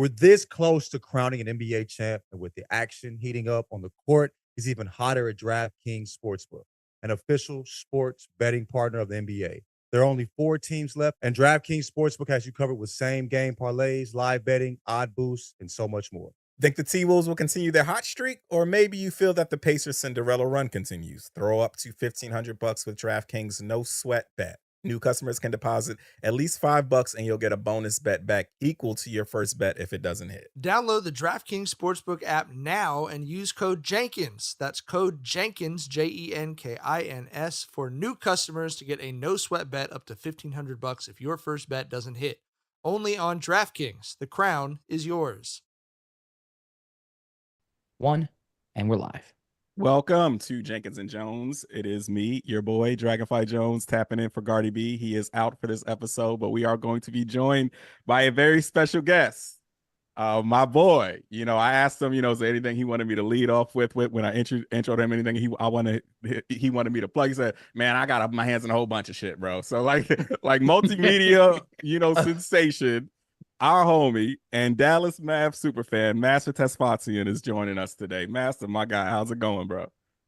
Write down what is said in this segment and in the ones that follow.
We're this close to crowning an NBA champ, and with the action heating up on the court, it's even hotter at DraftKings Sportsbook, an official sports betting partner of the NBA. There are only 4 teams left, and DraftKings Sportsbook has you covered with same-game parlays, live betting, odd boosts, and so much more. Think the T-Wolves will continue their hot streak? Or maybe you feel that the Pacers' Cinderella run continues. Throw up to $1,500 with DraftKings no-sweat bet. New customers can deposit at least $5 and you'll get a bonus bet back equal to your first bet if it doesn't hit. Download the DraftKings Sportsbook app now and use code Jenkins. That's code Jenkins, Jenkins, for new customers to get a no-sweat bet up to $1,500 if your first bet doesn't hit. Only on DraftKings. The crown is yours. And we're live. Welcome to Jenkins and Jones. It is me, your boy, Dragonfly Jonez, tapping in for Guardy B. He is out for this episode, but we are going to be joined by a very special guest. My boy, I asked him, is there anything he wanted me to lead off with when I introed him, anything he wanted me to plug. He said, man, I got my hands in a whole bunch of shit, bro. So like multimedia, sensation. Our homie and Dallas Mavs superfan, Master Tesfatsion, is joining us today. Master, my guy, how's it going, bro?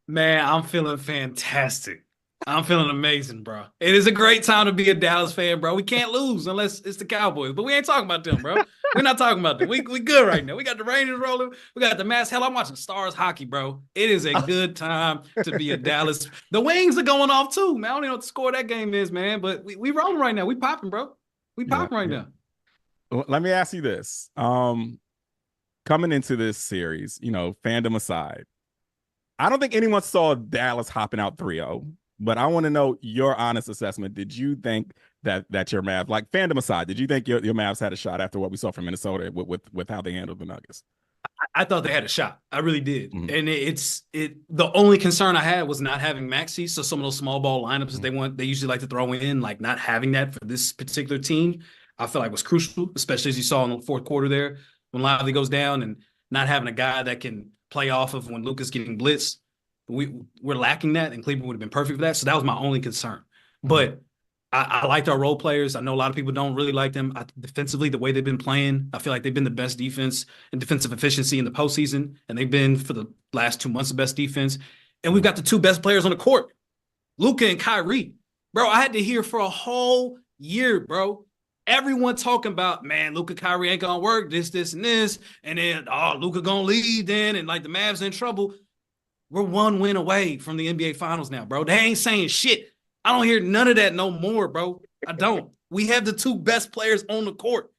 Man, I'm feeling fantastic. I'm feeling amazing, bro. It is a great time to be a Dallas fan, bro. We can't lose unless it's the Cowboys, but we ain't talking about them, bro. We're not talking about them. We good right now. We got the Rangers rolling. We got the Mavs. Hell, I'm watching Stars hockey, bro. It is a good time to be a Dallas. The Wings are going off too, man. I don't even know what the score of that game is, man, but we rolling right now. We popping, bro. We popping right now. Let me ask you this. Coming into this series, fandom aside, I don't think anyone saw Dallas hopping out 3-0, but I want to know your honest assessment. Did you think that your Mavs, like fandom aside, did you think your Mavs had a shot after what we saw from Minnesota with how they handled the Nuggets? I thought they had a shot. I really did. Mm-hmm. And the only concern I had was not having Maxey. So some of those small ball lineups that they usually like to throw in, like not having that for this particular team, I feel like was crucial, especially as you saw in the fourth quarter there when Lively goes down and not having a guy that can play off of when Luka's getting blitzed. We're lacking that, and Cleveland would have been perfect for that. So that was my only concern. But I liked our role players. I know a lot of people don't really like them. Defensively, the way they've been playing, I feel like they've been the best defense and defensive efficiency in the postseason, and they've been for the last 2 months the best defense. And we've got the 2 best players on the court, Luka and Kyrie. Bro, I had to hear for a whole year, bro. Everyone talking about, man, Luka, Kyrie ain't gonna work, this, and this, and then, Luka gonna leave then, and like the Mavs in trouble. We're 1 win away from the NBA Finals now, bro. They ain't saying shit. I don't hear none of that no more, bro. I don't. We have the 2 best players on the court.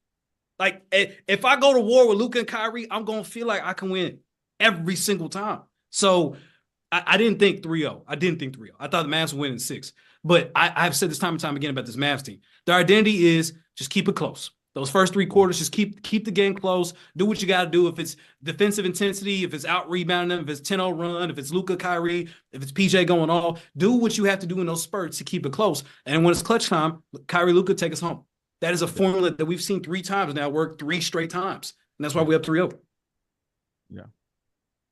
Like, if I go to war with Luka and Kyrie, I'm gonna feel like I can win every single time. So I didn't think 3-0. I thought the Mavs would win in 6. But I've said this time and time again about this Mavs team. Their identity is just keep it close. Those first 3 quarters, just keep the game close. Do what you got to do. If it's defensive intensity, if it's out-rebounding them, if it's 10-0 run, if it's Luka, Kyrie, if it's PJ going off, do what you have to do in those spurts to keep it close. And when it's clutch time, Kyrie, Luka, take us home. That is a formula that we've seen 3 times now work 3 straight times. And that's why we're up 3-0. Yeah.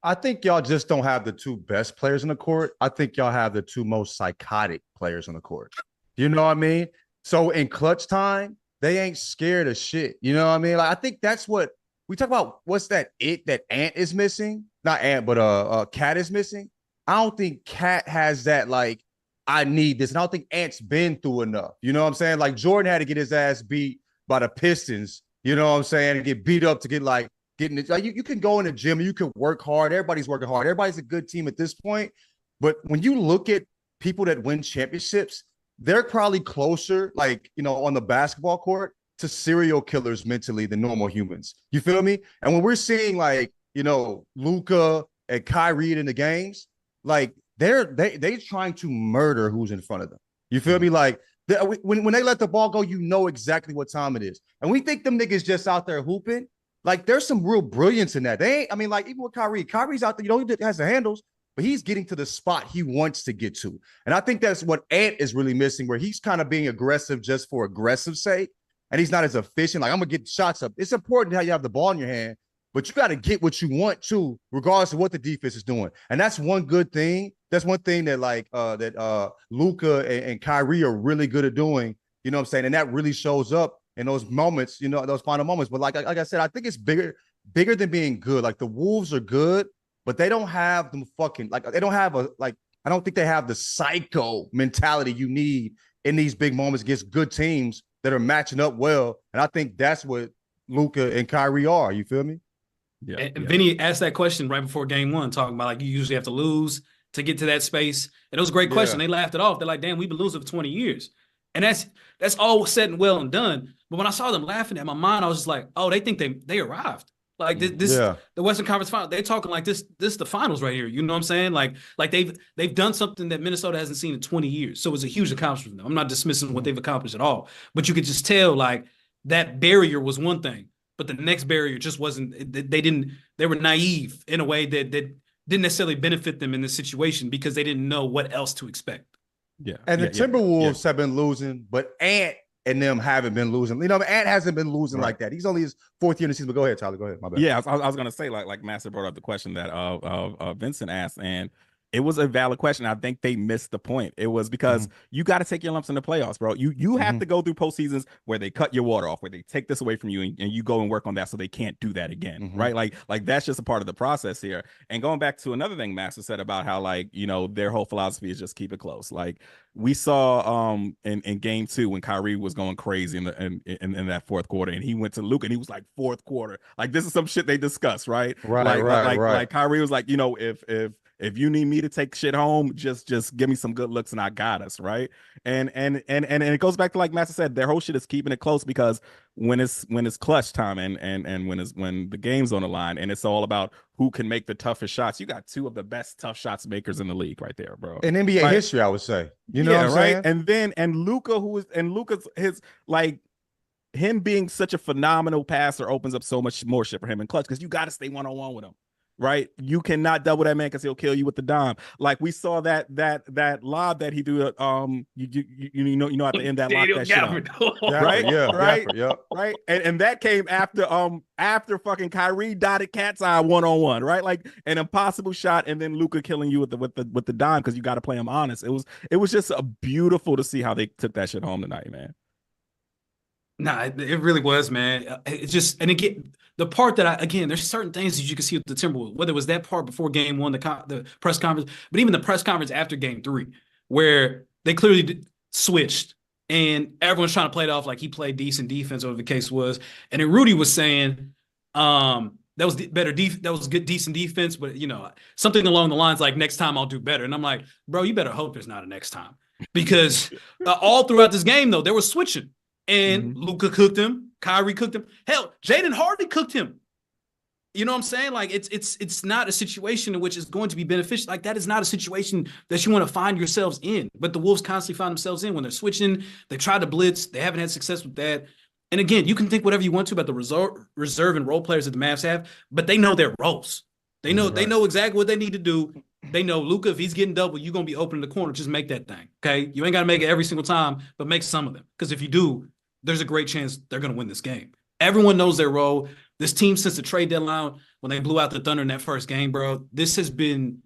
I think y'all just don't have the 2 best players on the court. I think y'all have the 2 most psychotic players on the court. You know what I mean? So in clutch time, they ain't scared of shit. You know what I mean? Like, I think that's what we talk about. What's that Ant is missing? Not Ant, but Cat is missing. I don't think Cat has that, like, I need this. And I don't think Ant's been through enough. You know what I'm saying? Like, Jordan had to get his ass beat by the Pistons, you know what I'm saying? And get beat up to get, like, getting it. Like, you can go in the gym, you can work hard. Everybody's working hard. Everybody's a good team at this point. But when you look at people that win championships, they're probably closer, like, on the basketball court to serial killers mentally than normal humans. You feel me? And when we're seeing, like, Luka and Kyrie in the games, like, they're trying to murder who's in front of them. You feel me? Like, when they let the ball go, you know exactly what time it is. And we think them niggas just out there hooping. Like, there's some real brilliance in that. Even with Kyrie's out there, he has the handles, but he's getting to the spot he wants to get to. And I think that's what Ant is really missing, where he's kind of being aggressive just for aggressive's sake, and he's not as efficient. Like, I'm going to get shots up. It's important how you have the ball in your hand, but you got to get what you want to, regardless of what the defense is doing. And that's one good thing. That's one thing that Luka and Kyrie are really good at doing, you know what I'm saying? And that really shows up in those moments, those final moments. But like I said, I think it's bigger than being good. Like the Wolves are good, but they don't have them fucking they don't have I don't think they have the psycho mentality you need in these big moments against good teams that are matching up well. And I think that's what Luka and Kyrie are. You feel me? Yeah. And Vinny asked that question right before game one, talking about you usually have to lose to get to that space. And it was a great question. They laughed it off. They're like, damn, we've been losing for 20 years. And that's all said and well and done. But when I saw them laughing at my mind, I was just like, oh, they think they arrived. Like the Western Conference Finals, they're talking like this the finals right here. You know what I'm saying? Like they've done something that Minnesota hasn't seen in 20 years. So it's a huge accomplishment for them. I'm not dismissing what they've accomplished at all. But you could just tell like that barrier was one thing, but the next barrier just wasn't. They were naive in a way that didn't necessarily benefit them in this situation because they didn't know what else to expect. Yeah. And the Timberwolves have been losing, but Ant and them haven't been losing. Ant hasn't been losing like that. He's only his fourth year in the season. But go ahead, Tyler. Go ahead. My bad. Yeah, I was gonna say like Master brought up the question that Vincent asked, and it was a valid question. I think they missed the point. It was because you got to take your lumps in the playoffs, bro. You have to go through postseasons where they cut your water off, where they take this away from you, and you go and work on that so they can't do that again, right? Like that's just a part of the process here. And going back to another thing Master said about how their whole philosophy is just keep it close. Like we saw in game 2 when Kyrie was going crazy in that fourth quarter, and he went to Luka and he was like fourth quarter. Like this is some shit they discussed, right? Right. Like Kyrie was like, if you need me to take shit home, just give me some good looks and I got us, right? And it goes back to like Master said, their whole shit is keeping it close because when it's clutch time and when the game's on the line and it's all about who can make the toughest shots, you got two of the best tough shots makers in the league right there, bro. In NBA history, I would say. You know what I'm saying? And Luka's his like him being such a phenomenal passer opens up so much more shit for him in clutch because you got to stay one-on-one with him. Right, you cannot double that man because he'll kill you with the dime. Like we saw that lob that he threw. At the end that locked that shit up. Right. And that came after fucking Kyrie dotted cat's eye 1-on-1. Right, like an impossible shot, and then Luka killing you with the dime because you got to play him honest. It was just beautiful to see how they took that shit home tonight, man. Nah, it really was, man. It's just, and again, the part that there's certain things that you can see with the Timberwolves, whether it was that part before game 1, the press conference, but even the press conference after game 3, where they clearly switched and everyone's trying to play it off like he played decent defense, whatever the case was. And then Rudy was saying, that was good, decent defense, but something along the lines like next time I'll do better. And I'm like, bro, you better hope there's not a next time because all throughout this game though, they were switching. And Luka cooked him. Kyrie cooked him. Hell, Jaden Hardy cooked him. You know what I'm saying? Like it's not a situation in which it's going to be beneficial. Like that is not a situation that you want to find yourselves in. But the Wolves constantly find themselves in when they're switching. They try to blitz. They haven't had success with that. And again, you can think whatever you want to about the reserve and role players that the Mavs have, but they know their roles. They know exactly what they need to do. They know Luka, if he's getting double, you're going to be open in the corner. Just make that thing, okay? You ain't got to make it every single time, but make some of them. Because if you do, there's a great chance they're going to win this game. Everyone knows their role. This team, since the trade deadline, when they blew out the Thunder in that first game, bro, this has been,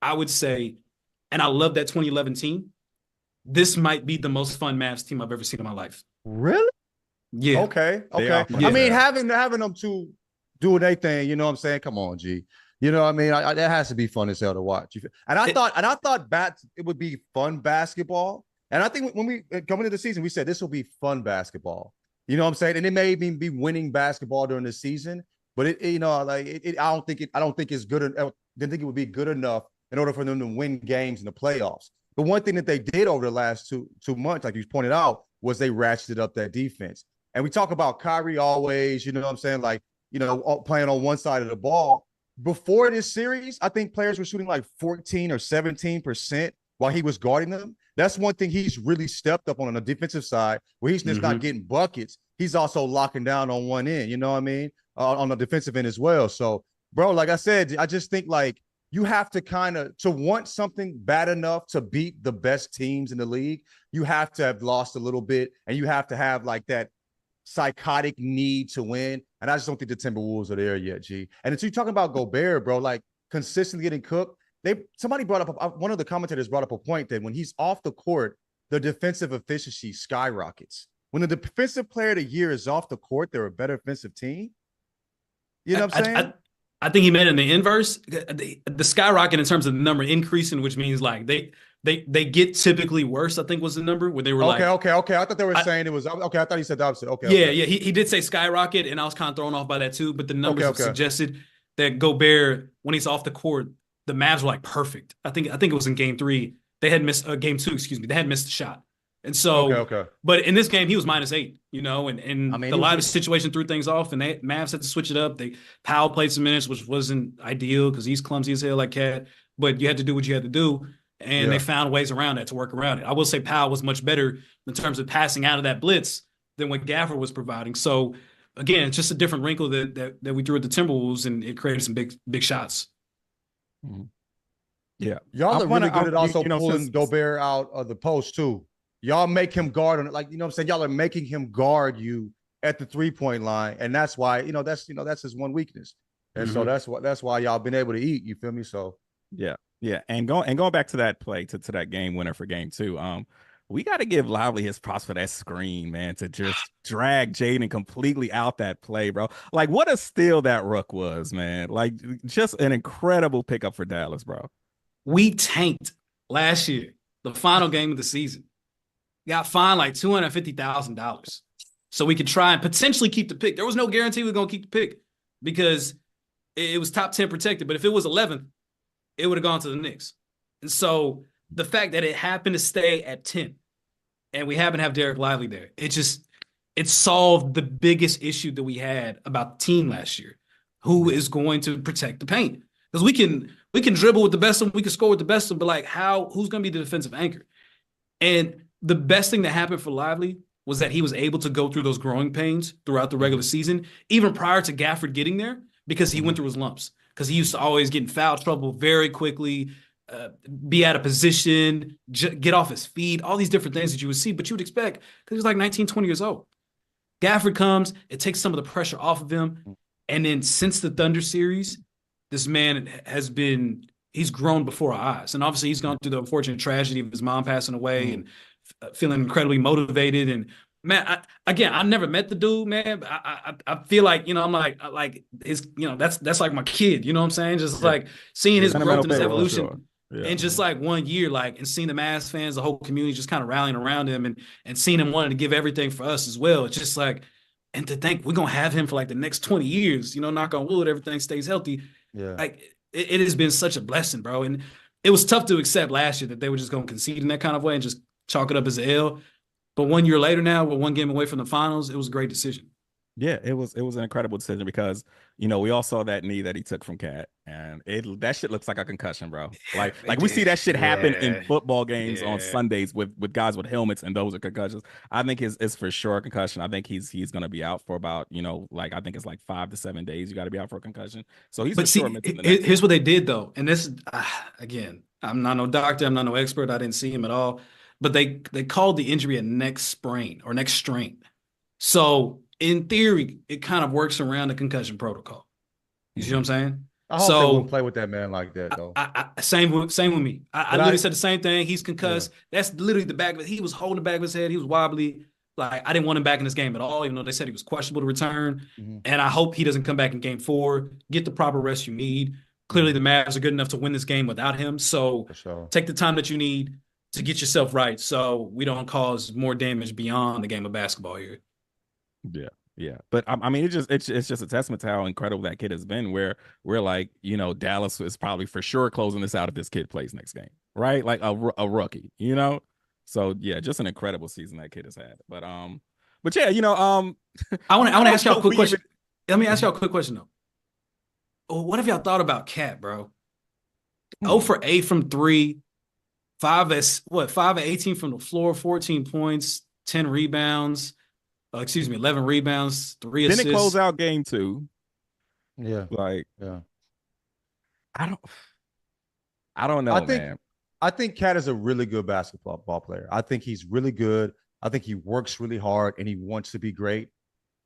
I would say, and I love that 2011 team, this might be the most fun Mavs team I've ever seen in my life. Really? Yeah. Okay. I mean, having them two doing their thing, you know what I'm saying? Come on, G. You know what I mean? That has to be fun as hell to watch. And I thought it would be fun basketball. And I think when we coming into the season, we said this will be fun basketball. You know what I'm saying? And it may even be winning basketball during the season, but I don't think it's good. I didn't think it would be good enough in order for them to win games in the playoffs. The one thing that they did over the last two months, like you pointed out, was they ratcheted up that defense. And we talk about Kyrie always, you know what I'm saying? Like, playing on one side of the ball. Before this series, I think players were shooting like 14 or 17% while he was guarding them. That's one thing he's really stepped up on the defensive side, where he's just not getting buckets. He's also locking down on one end, you know what I mean? On the defensive end as well. So, bro, like I said, I just think like you have to to want something bad enough to beat the best teams in the league, you have to have lost a little bit, and you have to have like that psychotic need to win. And I just don't think the Timberwolves are there yet, G. And until you're talking about Gobert, bro, like consistently getting cooked, somebody brought up, one of the commentators brought up a point that when he's off the court, the defensive efficiency skyrockets. when the defensive player of the year is off the court, they're a better defensive team. You know what I'm saying? I think he meant in the inverse, the skyrocket in terms of the number increasing, which means like they get typically worse. I think was the number where they were okay. I thought they were saying it was okay. I thought he said the opposite. Okay. Yeah. He did say skyrocket, and I was kind of thrown off by that too. But the numbers have suggested that Gobert, when he's off the court, the Mavs were like perfect. I think it was in game 3. They had missed game 2. Excuse me. They had missed a shot. And so, but in this game, he was -8, you know, and I mean, the live situation threw things off, and Mavs had to switch it up. Powell played some minutes, which wasn't ideal because he's clumsy as hell like Cat, but you had to do what you had to do, and they found ways around that to work around it. I will say Powell was much better in terms of passing out of that blitz than what Gafford was providing. So, again, it's just a different wrinkle that we threw at the Timberwolves, and it created some big shots. Mm-hmm. Yeah. Y'all are really good at also pulling Gobert out of the post, too. Y'all make him guard on it, like, you know what I'm saying? Y'all are making him guard you at the 3-point line, and that's why, that's his one weakness. And so that's why y'all been able to eat, you feel me? So yeah. And going back to that play, to that game winner for game 2, we got to give Lively his props for that screen, man, to just drag Jaden completely out that play, bro. Like, what a steal that Rook was, man. Like, just an incredible pickup for Dallas, bro. We tanked last year, the final game of the season. Got fined like $250,000 so we could try and potentially keep the pick. There was no guarantee we were going to keep the pick because it was top 10 protected. But if it was 11th, it would have gone to the Knicks. And so the fact that it happened to stay at 10 and we happen to have Derek Lively there, it solved the biggest issue that we had about the team last year. Who is going to protect the paint? Because we can dribble with the best of them, we can score with the best of them, but like who's going to be the defensive anchor? And the best thing that happened for Lively was that he was able to go through those growing pains throughout the regular season, even prior to Gafford getting there, because he went through his lumps. Because he used to always get in foul trouble very quickly, be out of position, get off his feet, all these different things that you would see, but you would expect because he was like 19, 20 years old. Gafford comes, it takes some of the pressure off of him. And then since the Thunder series, this man he's grown before our eyes. And obviously he's gone through the unfortunate tragedy of his mom passing away and feeling incredibly motivated. And man, I never met the dude, man. I feel like, I'm like his, that's like my kid, you know what I'm saying? Just like seeing his growth and his evolution. And just like 1 year, and seeing the Mavs fans, the whole community just kind of rallying around him and seeing him wanting to give everything for us as well. It's just like, and to think we're going to have him for like the next 20 years, knock on wood, everything stays healthy. Yeah. Like it has been such a blessing, bro. And it was tough to accept last year that they were just going to concede in that kind of way and just chalk it up as an L. But 1 year later now, we're one game away from the finals. It was a great decision. Yeah, it was an incredible decision because, we all saw that knee that he took from Cat, and that shit looks like a concussion, bro. Like we see that shit happen in football games on Sundays with guys with helmets, and those are concussions. I think it's for sure a concussion. I think he's going to be out for about, I think it's like 5 to 7 days. You got to be out for a concussion. So he's here's what they did though, and this again, I'm not no doctor, I'm not no expert, I didn't see him at all, but they called the injury a neck sprain or neck strain. So in theory, it kind of works around the concussion protocol. You see what I'm saying? I hope they won't play with that man like that, though. Same with me. I literally said the same thing. He's concussed. Yeah. That's literally the back of it. He was holding the back of his head. He was wobbly. Like, I didn't want him back in this game at all, even though they said he was questionable to return. Mm-hmm. And I hope he doesn't come back in game 4. Get the proper rest you need. Clearly, the Mavs are good enough to win this game without him. So take the time that you need to get yourself right so we don't cause more damage beyond the game of basketball here. Yeah. But I mean, it's just a testament to how incredible that kid has been, where we're like, Dallas is probably for sure closing this out if this kid plays next game, right? Like a rookie, So yeah, just an incredible season that kid has had. But yeah, I want to ask y'all a quick question. Let me ask y'all a quick question though. Oh, what have y'all thought about Cat, bro? 0 for 8 from 3, 5 of 18 from the floor, 14 points, 10 rebounds. 11 rebounds, 3 assists. Didn't close out game 2. Yeah. I don't know, man. I think Cat is a really good basketball player. I think he's really good. I think he works really hard and he wants to be great.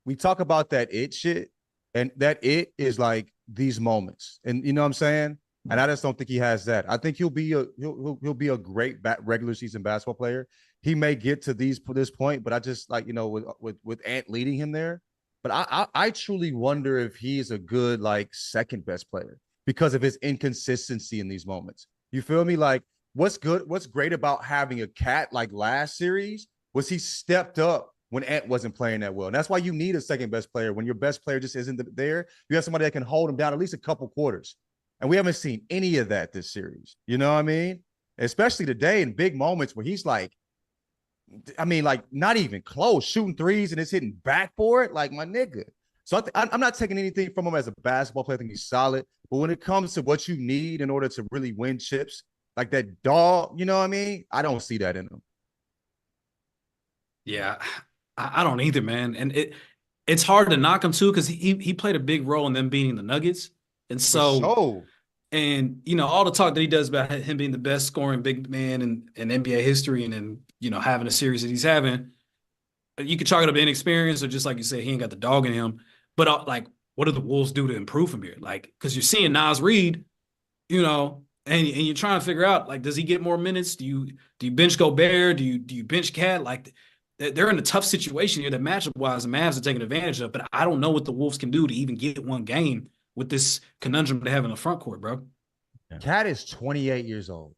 We talk about that it shit, and that it is like these moments. And you know what I'm saying? And I just don't think he has that. I think he'll be a great regular season basketball player. He may get to this point, but I just like, with Ant leading him there. But I truly wonder if he is a good like second best player because of his inconsistency in these moments. You feel me? Like what's great about having a cat like last series was he stepped up when Ant wasn't playing that well. And that's why you need a second best player. When your best player just isn't there, you have somebody that can hold him down at least a couple quarters. And we haven't seen any of that this series. You know what I mean? Especially today in big moments where he's like, like not even close, shooting threes and it's hitting back for it. Like my nigga. So I'm not taking anything from him as a basketball player. I think he's solid. But when it comes to what you need in order to really win chips, like that dog, you know what I mean? I don't see that in him. Yeah, I don't either, man. And it's hard to knock him too because he played a big role in them beating the Nuggets. And so, and all the talk that he does about him being the best scoring big man in NBA history, and then having a series that he's having, you could chalk it up to inexperience or just like you said, he ain't got the dog in him. But like, what do the Wolves do to improve from here? Like, because you're seeing Nas Reed, and you're trying to figure out like, does he get more minutes? Do you bench Gobert? Do you bench Cat? Like, they're in a tough situation here that matchup wise the Mavs are taking advantage of. But I don't know what the Wolves can do to even get one game with this conundrum they have in the front court, bro. Cat is 28 years old.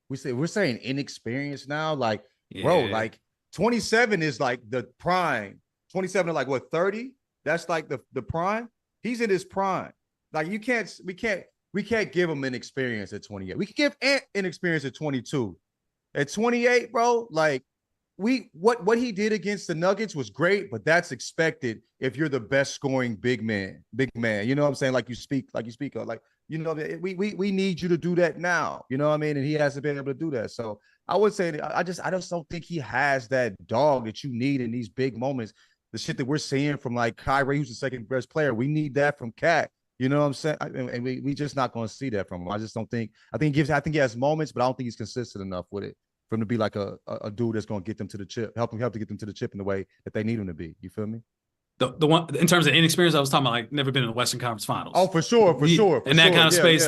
We're saying inexperienced now. Like, bro, like 27 is like the prime. 27 to like what 30? That's like the prime. He's in his prime. Like we can't give him inexperience at 28. We can give Ant inexperience at 22. At 28, bro, like what he did against the Nuggets was great, but that's expected if you're the best scoring big man. You know what I'm saying? Like you speak of, like, we need you to do that now. You know what I mean? And he hasn't been able to do that. So I would say I just don't think he has that dog that you need in these big moments. The shit that we're seeing from like Kyrie, who's the second best player, we need that from Cat. You know what I'm saying? And we just not going to see that from him. I just don't think. I think he has moments, but I don't think he's consistent enough with it for him to be like a dude that's going to get them to the chip, help to get them to the chip in the way that they need him to be. You feel me? The one in terms of inexperience, I was talking about like never been in the Western Conference Finals. Oh, for sure. In that kind of space,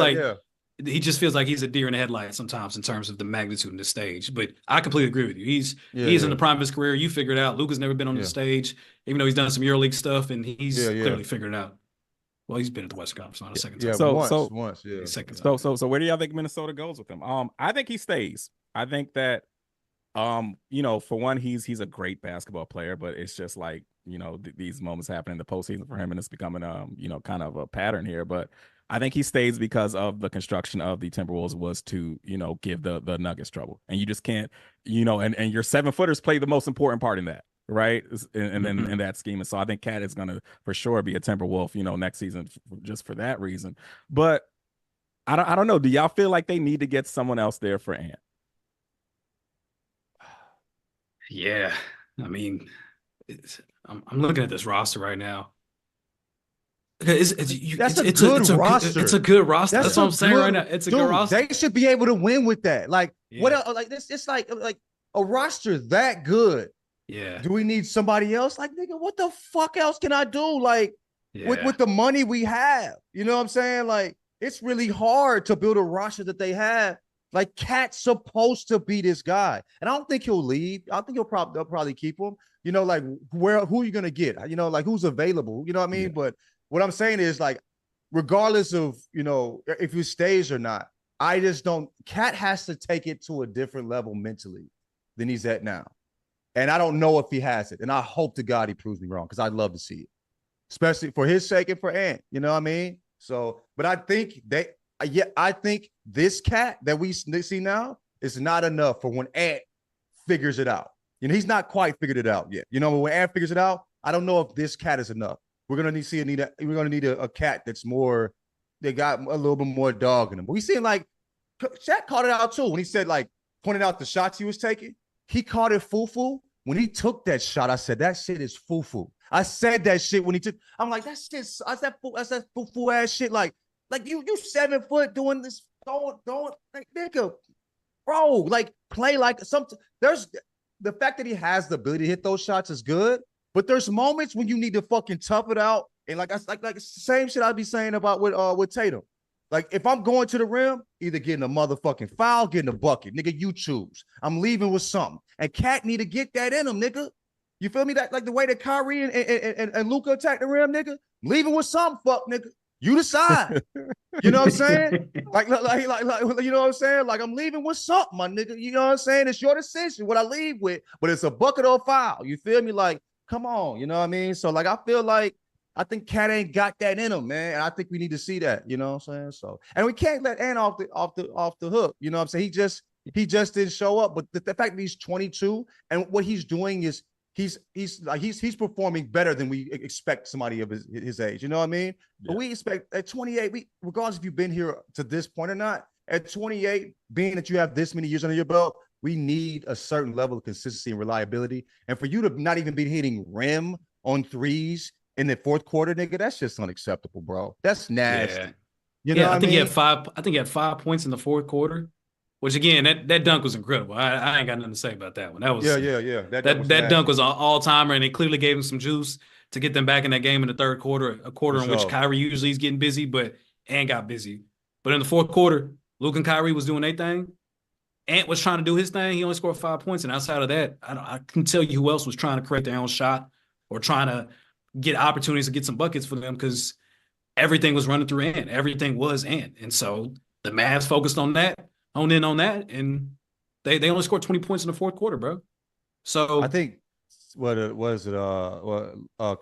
he just feels like he's a deer in the headlights sometimes in terms of the magnitude of the stage. But I completely agree with you. He's in the prime of his career. You figured it out. Luka's never been on the stage, even though he's done some EuroLeague stuff, and he's clearly figured it out. Well, he's been at the Western Conference Finals a second time. Once. Second time. So where do y'all think Minnesota goes with him? I think he stays. I think that for one, he's a great basketball player, but it's just like, these moments happen in the postseason for him, and it's becoming kind of a pattern here. But I think he stays because of the construction of the Timberwolves was to, give the Nuggets trouble. And you just can't, and your 7-footers play the most important part in that, right? And then in that scheme. And so I think Cat is gonna for sure be a Timberwolf, next season just for that reason. But I don't know. Do y'all feel like they need to get someone else there for Ant? Yeah, I mean, I'm looking at this roster right now. It's a good roster. It's a good roster. That's what I'm saying right now. It's a good roster. They should be able to win with that. Like what else? Like this? It's like a roster that good. Yeah. Do we need somebody else? Like nigga, what the fuck else can I do? Like with the money we have, you know what I'm saying? Like it's really hard to build a roster that they have. Like Cat's supposed to be this guy, and I don't think he'll leave. I think they'll probably keep him. Like who are you gonna get? Like who's available? You know what I mean? Yeah. But what I'm saying is like, regardless of if he stays or not, I just don't. Cat has to take it to a different level mentally than he's at now, and I don't know if he has it. And I hope to God he proves me wrong because I'd love to see it, especially for his sake and for Ant. You know what I mean? So, but I think I think this Cat that we see now is not enough for when Ant figures it out. He's not quite figured it out yet. But when Ant figures it out, I don't know if this Cat is enough. We're gonna need a Cat that's more. They got a little bit more dog in him. But we seen like Shaq called it out too when he said pointed out the shots he was taking. He called it foo-foo. When he took that shot, I said that shit is foo-foo. I said that shit when he took. I'm like that's that foo-foo ass shit. Like you 7 foot doing this, don't like nigga, bro, like play like something. There's the fact that he has the ability to hit those shots is good, but there's moments when you need to fucking tough it out. And like it's the same shit I'd be saying about with Tatum. Like, if I'm going to the rim, either getting a motherfucking foul, getting a bucket. Nigga, you choose. I'm leaving with something. And Cat need to get that in him, nigga. You feel me? That like the way that Kyrie and Luka attack the rim, nigga. Leaving with something, fuck, nigga. You decide. You know what I'm saying? Like, you know what I'm saying? Like, I'm leaving with something, my nigga. You know what I'm saying? It's your decision what I leave with, but it's a bucket or a foul. You feel me? Like, come on. You know what I mean? So, like, I feel like I think Cat ain't got that in him, man. And I think we need to see that. You know what I'm saying? So, and we can't let Ant off the hook. You know what I'm saying? He just didn't show up. But the fact that he's 22 and what he's doing is he's performing better than we expect somebody of his age. You know what I mean? Yeah. But we expect at 28, regardless if you've been here to this point or not, at 28, being that you have this many years under your belt, we need a certain level of consistency and reliability. And for you to not even be hitting rim on threes in the fourth quarter, nigga, that's just unacceptable, bro. That's nasty. Yeah. You know I think he had 5. I think he had 5 points in the fourth quarter. Which again, that dunk was incredible. I ain't got nothing to say about that one. That was yeah. That dunk was an all-timer, and it clearly gave him some juice to get them back in that game in the third quarter, a quarter in which Kyrie usually is getting busy, but Ant got busy. But in the fourth quarter, Luka and Kyrie was doing their thing. Ant was trying to do his thing. He only scored 5 points, and outside of that, I couldn't tell you who else was trying to create their own shot or trying to get opportunities to get some buckets for them because everything was running through Ant. Everything was Ant. And so the Mavs focused on that. Honed in on that, and they only scored 20 points in the fourth quarter, bro. So I think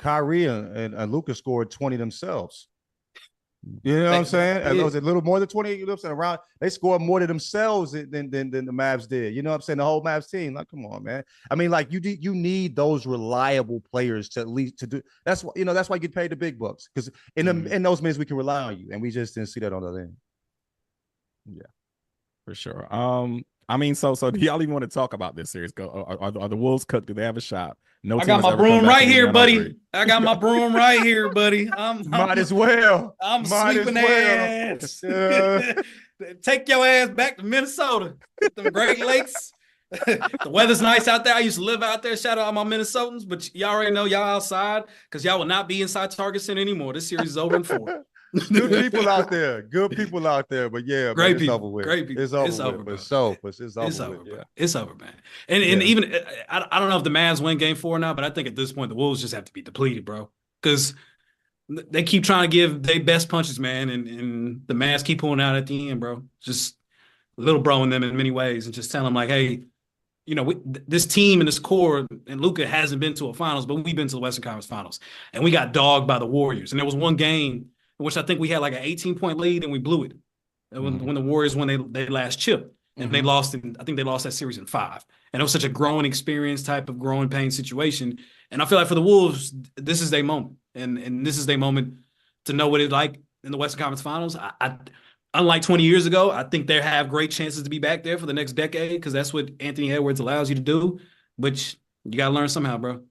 Kyrie and Luka scored 20 themselves. You know what I'm saying? It was a little more than 20. You know what I'm saying? Around they scored more to themselves than the Mavs did. You know what I'm saying? The whole Mavs team. Like, come on, man. I mean, like you need those reliable players to at least to do. That's why that's why you get paid the big bucks because in those minutes we can rely on you, and we just didn't see that on the other end. Yeah. For sure. I mean, so do y'all even want to talk about this series? Are the Wolves cooked? Do they have a shot? No, I got my broom right here, buddy. I got my broom right here, buddy. Might as well. I'm sweeping their ass. Take your ass back to Minnesota. The Great Lakes. The weather's nice out there. I used to live out there. Shout out all my Minnesotans, but y'all already know y'all outside because y'all will not be inside Target Center anymore. This series is over in 4. Good people out there, but yeah, great man, people, it's over with. Great people. It's over with. It's over with. Bro. It's over, man. And even I don't know if the Mavs win Game 4 now, but I think at this point the Wolves just have to be depleted, bro, because they keep trying to give their best punches, man, and the Mavs keep pulling out at the end, bro. Just little bro in them in many ways, and just tell them like, hey, you know, this team and this core, and Luka hasn't been to a finals, but we've been to the Western Conference Finals, and we got dogged by the Warriors, and there was one game which I think we had like an 18-point lead and we blew it when the Warriors won they last chip and they lost I think they lost that series in 5. And it was such a growing experience type of growing pain situation. And I feel like for the Wolves, this is their moment, and this is their moment to know what it's like in the Western Conference Finals. I unlike 20 years ago, I think they have great chances to be back there for the next decade because that's what Anthony Edwards allows you to do. But you got to learn somehow, bro.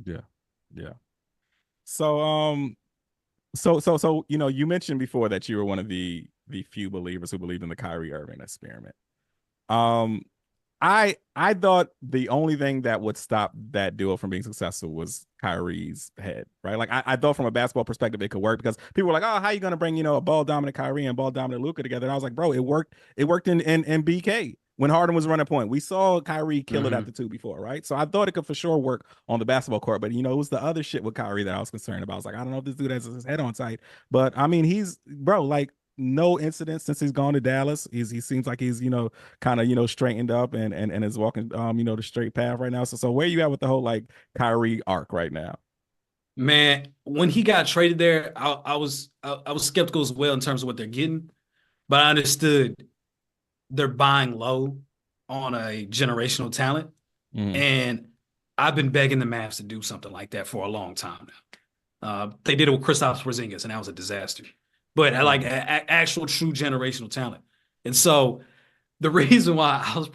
Yeah. So you know, you mentioned before that you were one of the few believers who believed in the Kyrie Irving experiment. I thought the only thing that would stop that duo from being successful was Kyrie's head, right? Like I thought from a basketball perspective it could work because people were like, oh, how are you going to bring, you know, a ball dominant Kyrie and ball dominant Luka together? And I was like, bro, it worked in BK. When Harden was running point, we saw Kyrie kill it at the 2 before, right? So I thought it could for sure work on the basketball court. But, you know, it was the other shit with Kyrie that I was concerned about. I was like, I don't know if this dude has his head on tight. But, I mean, he's, bro, like, no incidents since he's gone to Dallas. He seems like he's, you know, kind of, you know, straightened up and is walking, you know, the straight path right now. So where are you at with the whole, like, Kyrie arc right now? Man, when he got traded there, I was skeptical as well in terms of what they're getting. But I understood they're buying low on a generational talent. And I've been begging the Mavs to do something like that for a long time now. They did it with Kristaps Porzingis, and that was a disaster. But I like actual true generational talent. And so the reason why I was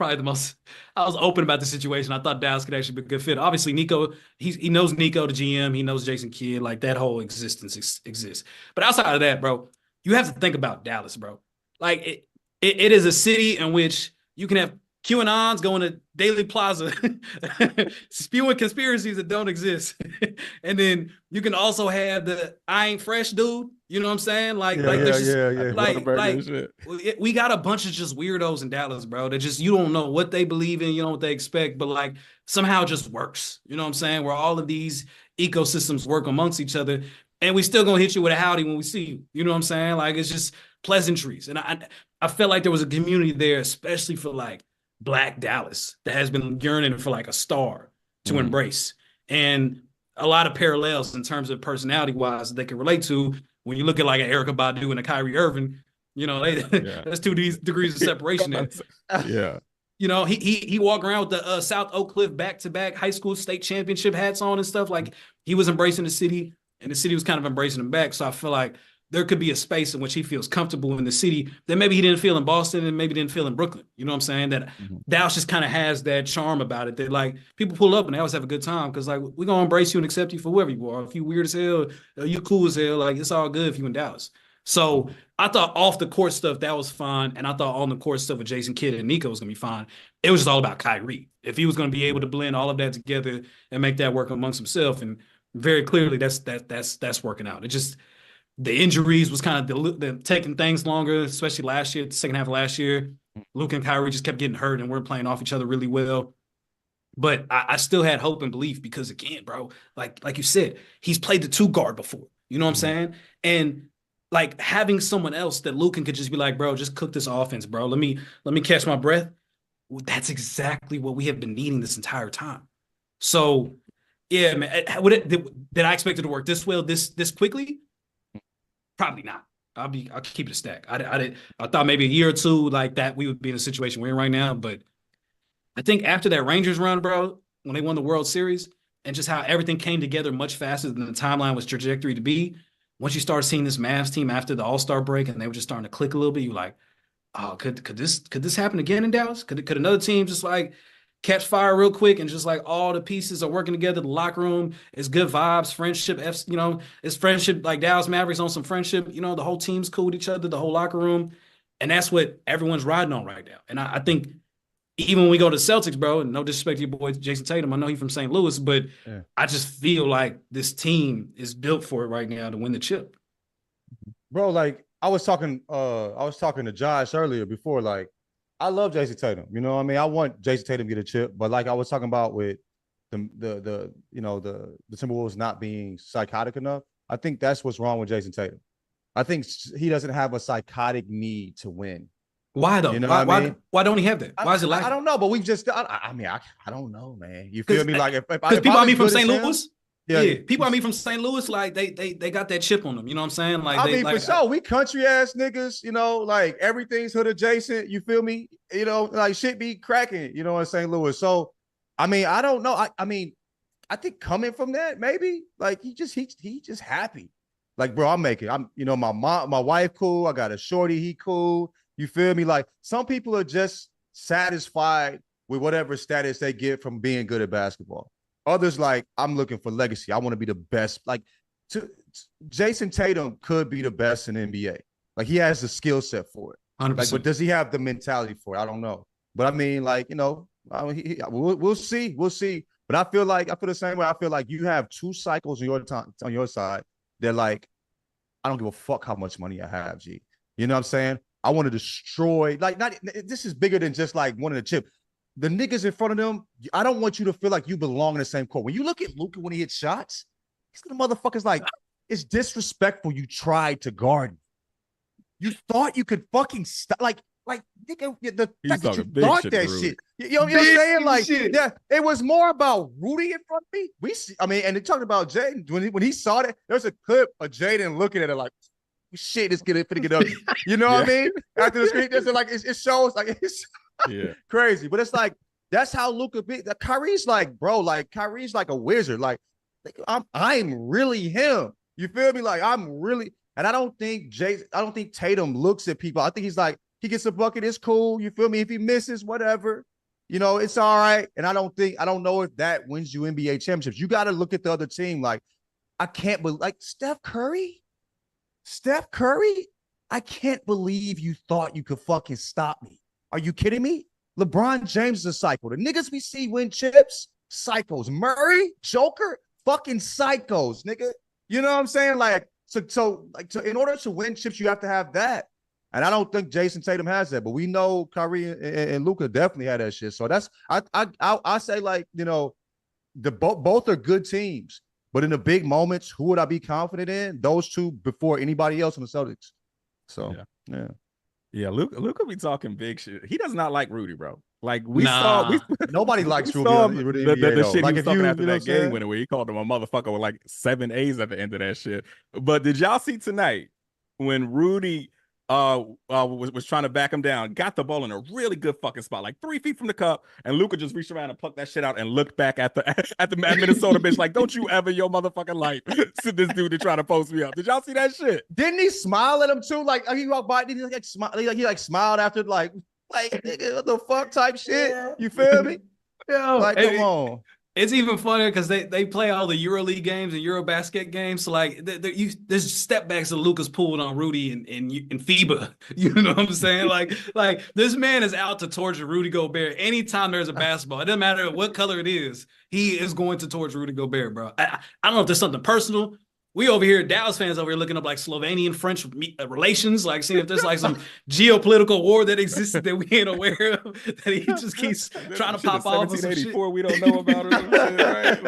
open about the situation, I thought Dallas could actually be a good fit. Obviously, Nico, he knows Nico, the GM. He knows Jason Kidd. Like, that whole existence exists. But outside of that, bro, you have to think about Dallas, bro. Like, it is a city in which you can have QAnon's going to Daily Plaza, spewing conspiracies that don't exist. And then you can also have the I ain't fresh dude. You know what I'm saying? Like we got a bunch of just weirdos in Dallas, bro. That just, you don't know what they believe in, you know what they expect, but like somehow it just works. You know what I'm saying? Where all of these ecosystems work amongst each other, and we still gonna hit you with a howdy when we see you. You know what I'm saying? Like it's just pleasantries. And I felt like there was a community there, especially for like Black Dallas, that has been yearning for like a star to embrace. And a lot of parallels in terms of personality wise that they can relate to. When you look at like an Erykah Badu and a Kyrie Irving, you know, that's 2 degrees of separation there. Yeah. You know, he walked around with the South Oak Cliff back-to-back high school state championship hats on and stuff. Like he was embracing the city, and the city was kind of embracing him back. So I feel like there could be a space in which he feels comfortable in the city that maybe he didn't feel in Boston and maybe didn't feel in Brooklyn. You know what I'm saying? That Dallas just kind of has that charm about it that like people pull up and they always have a good time because like we're going to embrace you and accept you for whoever you are. If you weird as hell, you cool as hell, like it's all good if you in Dallas. So I thought off the court stuff, that was fine. And I thought on the court stuff with Jason Kidd and Nico was going to be fine. It was just all about Kyrie. If he was going to be able to blend all of that together and make that work amongst himself. And very clearly that's working out. It just, the injuries was kind of taking things longer, especially last year, the second half of last year. Luka and Kyrie just kept getting hurt and weren't playing off each other really well. But I still had hope and belief because, again, bro, like you said, he's played the 2 guard before. You know what I'm saying? And like having someone else that Luka could just be like, bro, just cook this offense, bro. Let me catch my breath. Well, that's exactly what we have been needing this entire time. So, yeah, man, did I expect it to work this well, this quickly? Probably not. I'll keep it a stack. I thought maybe a year or two like that we would be in a situation we're in right now. But I think after that Rangers run, bro, when they won the World Series and just how everything came together much faster than the timeline was trajectory to be, once you start seeing this Mavs team after the All-Star break and they were just starting to click a little bit, you're like, oh, could this happen again in Dallas? Could another team just like catch fire real quick and just like all the pieces are working together? The locker room is good vibes, friendship, you know, it's friendship, like Dallas Mavericks on some friendship, you know, the whole team's cool with each other, the whole locker room. And that's what everyone's riding on right now. And I think even when we go to Celtics, bro, and no disrespect to your boy Jayson Tatum, I know he's from St. Louis, but I just feel like this team is built for it right now to win the chip. Bro, like I was talking to Josh earlier before, like I love Jayson Tatum. You know what I mean? I want Jayson Tatum to get a chip, but like I was talking about with the Timberwolves not being psychotic enough, I think that's what's wrong with Jayson Tatum. I think he doesn't have a psychotic need to win. Why though? You know why don't he have that? Why is it like? I don't know, but we've just. I don't know, man. You feel me? Like if people I meet from St. Louis, yeah, people I meet from St. Louis, like they got that chip on them. You know what I'm saying? Like I mean, for sure, we country ass niggas. You know, like everything's hood adjacent. You feel me? You know, like shit be cracking. You know, in St. Louis. So, I mean, I don't know. I mean, I think coming from that, maybe like he just happy. Like, bro, I'm my wife cool. I got a shorty. He cool. You feel me? Like some people are just satisfied with whatever status they get from being good at basketball. Others like, I'm looking for legacy. I want to be the best. Like Jayson Tatum could be the best in the NBA. Like he has the skill set for it. 100%. Like, but does he have the mentality for it? I don't know. But I mean, like, you know, we'll see. We'll see. But I feel the same way. I feel like you have 2 cycles on your side. They're like, I don't give a fuck how much money I have, G. You know what I'm saying? I want to destroy, like, this is bigger than just like wanting a chip. The niggas in front of them, I don't want you to feel like you belong in the same court. When you look at Luka when he hits shots, these little motherfuckers like, it's disrespectful you tried to guard me. You thought you could fucking stop, like nigga, the fact that you thought that shit. You know what I'm saying? Like, yeah, it was more about Rudy in front of me. And they talked about Jaden. When he saw that, there's a clip of Jaden looking at it like, shit, it's finna get up. You know what I mean? After the screen, like it shows like it's crazy. But it's like that's how Luka be. Kyrie's like, bro, like Kyrie's like a wizard. Like I'm really him. You feel me? Like I'm really, and I don't think Tatum looks at people. I think he's like, he gets a bucket, it's cool. You feel me? If he misses, whatever, you know, it's all right. And I don't know if that wins you NBA championships. You got to look at the other team. Like, I can't believe, like Steph Curry, I can't believe you thought you could fucking stop me. Are you kidding me? LeBron James is a psycho. The niggas we see win chips, psychos. Murray, Joker, fucking psychos, nigga. You know what I'm saying? Like, so in order to win chips, you have to have that. And I don't think Jayson Tatum has that, but we know Kyrie and Luka definitely had that shit. So that's I say, like, you know, both are good teams, but in the big moments, who would I be confident in? Those two before anybody else in the Celtics. So yeah. Luka be talking big shit. He does not like Rudy, bro. Like saw nobody likes Rudy. The shit like he was talking after that game saying? winner, where he called him a motherfucker with like 7 A's at the end of that shit. But did y'all see tonight when Rudy was trying to back him down, got the ball in a really good fucking spot, like 3 feet from the cup, and Luka just reached around and plucked that shit out and looked back at the Minnesota bench like, don't you ever your motherfucking life sit this dude to try to post me up. Did y'all see that shit? Didn't he smile at him too? Like he walked by, did he like smile? He smiled after like nigga, what the fuck type shit? You feel me? Yeah, like come on. It's even funnier because they play all the EuroLeague games and EuroBasket games. So like there's step backs that Luka's pulled on Rudy and FIBA. You know what I'm saying? like this man is out to torture Rudy Gobert anytime there's a basketball. It doesn't matter what color it is. He is going to torture Rudy Gobert, bro. I don't know if there's something personal. We over here, Dallas fans over here looking up like Slovenian-French relations, like seeing if there's like some geopolitical war that exists that we ain't aware of, that he just keeps trying to pop off. 1784 we don't know about or some shit, right?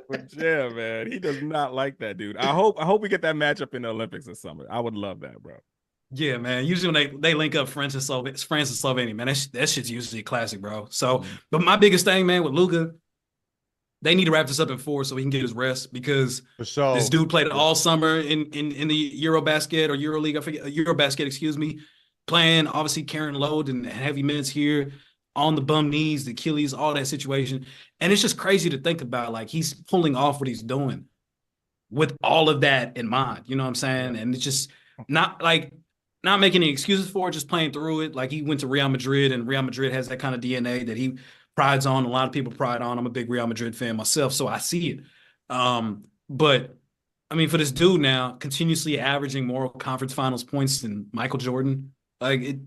But yeah, man, he does not like that dude. I hope we get that matchup in the Olympics this summer. I would love that, bro. Yeah, man. Usually when they link up France and Slovenia, man, that shit's usually a classic, bro. So, but my biggest thing, man, with Luka, they need to wrap this up in 4 so he can get his rest, because this dude played all summer in the Eurobasket or EuroLeague, I forget, Eurobasket, excuse me, playing, obviously carrying load and heavy minutes here, on the bum knees, the Achilles, all that situation. And it's just crazy to think about, like, he's pulling off what he's doing with all of that in mind. You know what I'm saying? And it's just not making any excuses for it, just playing through it. Like, he went to Real Madrid, and Real Madrid has that kind of DNA that he prides on. A lot of people pride on. I'm a big Real Madrid fan myself, so I see it. But I mean, for this dude now, continuously averaging more conference finals points than Michael Jordan, like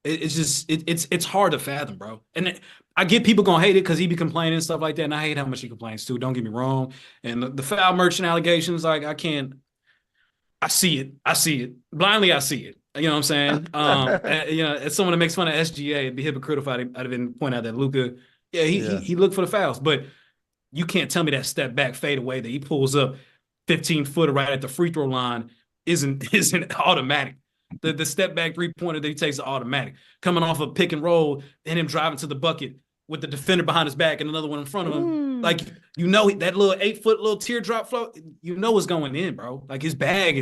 it's hard to fathom, bro. And I get people gonna hate it because he be complaining and stuff like that, and I hate how much he complains too. Don't get me wrong. And the foul merchant allegations, like, I see it blindly. I see it. You know what I'm saying? You know, as someone that makes fun of SGA, it'd be hypocritical if I'd have been point out that Luka, he looked for the fouls, but you can't tell me that step back fade away that he pulls up 15-footer right at the free throw line isn't automatic. The step back 3-pointer that he takes is automatic. Coming off a pick and roll and him driving to the bucket with the defender behind his back and another one in front of him. Like, you know, that little 8-foot little teardrop flow, you know what's going in, bro. Like, his bag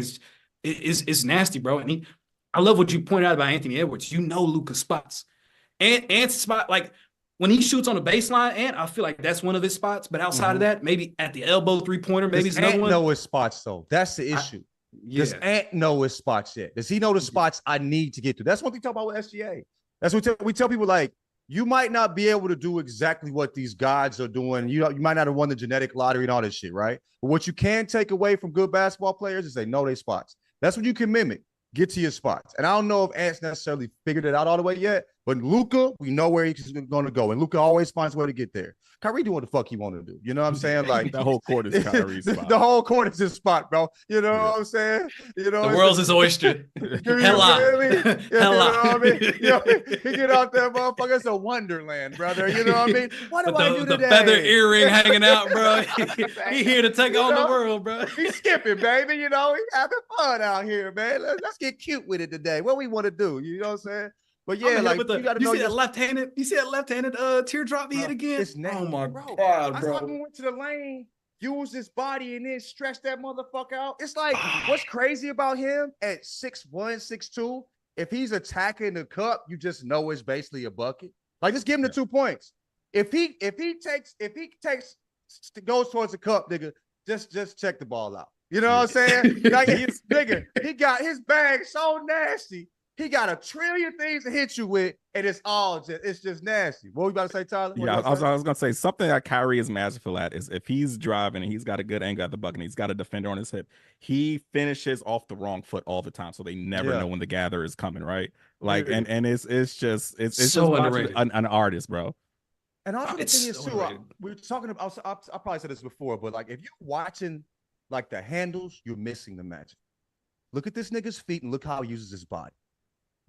is nasty, bro. And I love what you pointed out about Anthony Edwards. You know Luka's spots. And spot, like, when he shoots on the baseline, and I feel like that's one of his spots. But outside of that, maybe at the elbow 3-pointer, maybe it's another one. Know his spots, though. That's the issue. Does Ant know his spots yet? Does he know the spots I need to get to? That's what we talk about with SGA. That's what we tell people, like, you might not be able to do exactly what these gods are doing. You might not have won the genetic lottery and all this shit, right? But what you can take away from good basketball players is they know their spots. That's what you can mimic. Get to your spots. And I don't know if Ant's necessarily figured it out all the way yet, but Luka, we know where he's going to go. And Luka always finds a way to get there. Kyrie doing what the fuck he want to do. You know what I'm saying? Like, the whole court is Kyrie's spot. The whole court is his spot, bro. You know what I'm saying? You know, the world's his oyster. Hella. I mean? He get out there, motherfucker. It's a wonderland, brother. You know what I mean? What do I do today? The feather earring hanging out, bro. He here to take on the world, bro. He's skipping, baby. You know, he's having fun out here, man. Let's get cute with it today. What we want to do, you know what I'm saying? But yeah, like, you gotta know. You see that left-handed teardrop he hit again? It's oh my God, bro. I saw him went to the lane, use his body, and then stretch that motherfucker out. It's like, what's crazy about him at 6'1", 6'2", if he's attacking the cup, you just know it's basically a bucket. Like, just give him the 2 points. If he goes towards the cup, nigga, just check the ball out. You know what I'm saying? Like, he got his bag so nasty. He got a trillion things to hit you with, and it's just nasty. What were you about to say, Tyler? Yeah, I was gonna say something that Kyrie is masterful at is if he's driving and he's got a good angle at the bucket and he's got a defender on his hip, he finishes off the wrong foot all the time, so they never know when the gather is coming, right? Like, and it's so just underrated. an artist, bro. And also the thing is so too, underrated. we were talking about. I probably said this before, but like if you're watching like the handles, you're missing the magic. Look at this nigga's feet and look how he uses his body.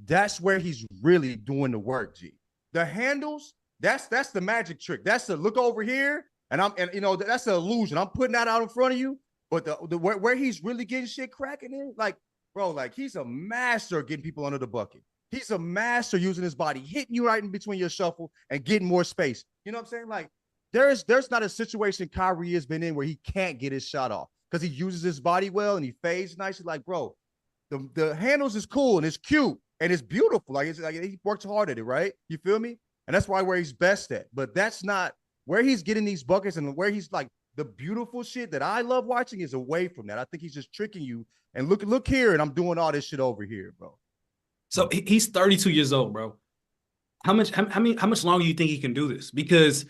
That's where he's really doing the work, G. The handles, that's the magic trick. That's the look over here, and that's the illusion. I'm putting that out in front of you, but the where he's really getting shit cracking in, like, bro, like he's a master getting people under the bucket. He's a master using his body, hitting you right in between your shuffle and getting more space. You know what I'm saying? Like, there's not a situation Kyrie has been in where he can't get his shot off because he uses his body well and he fades nicely. Like, bro, the handles is cool and it's cute. And it's beautiful. Like, it's like he works hard at it, right? You feel me? And that's where he's best at. But that's not where he's getting these buckets and where he's like the beautiful shit that I love watching is away from that. I think he's just tricking you. And look here, and I'm doing all this shit over here, bro. So he's 32 years old, bro. How much longer do you think he can do this? Because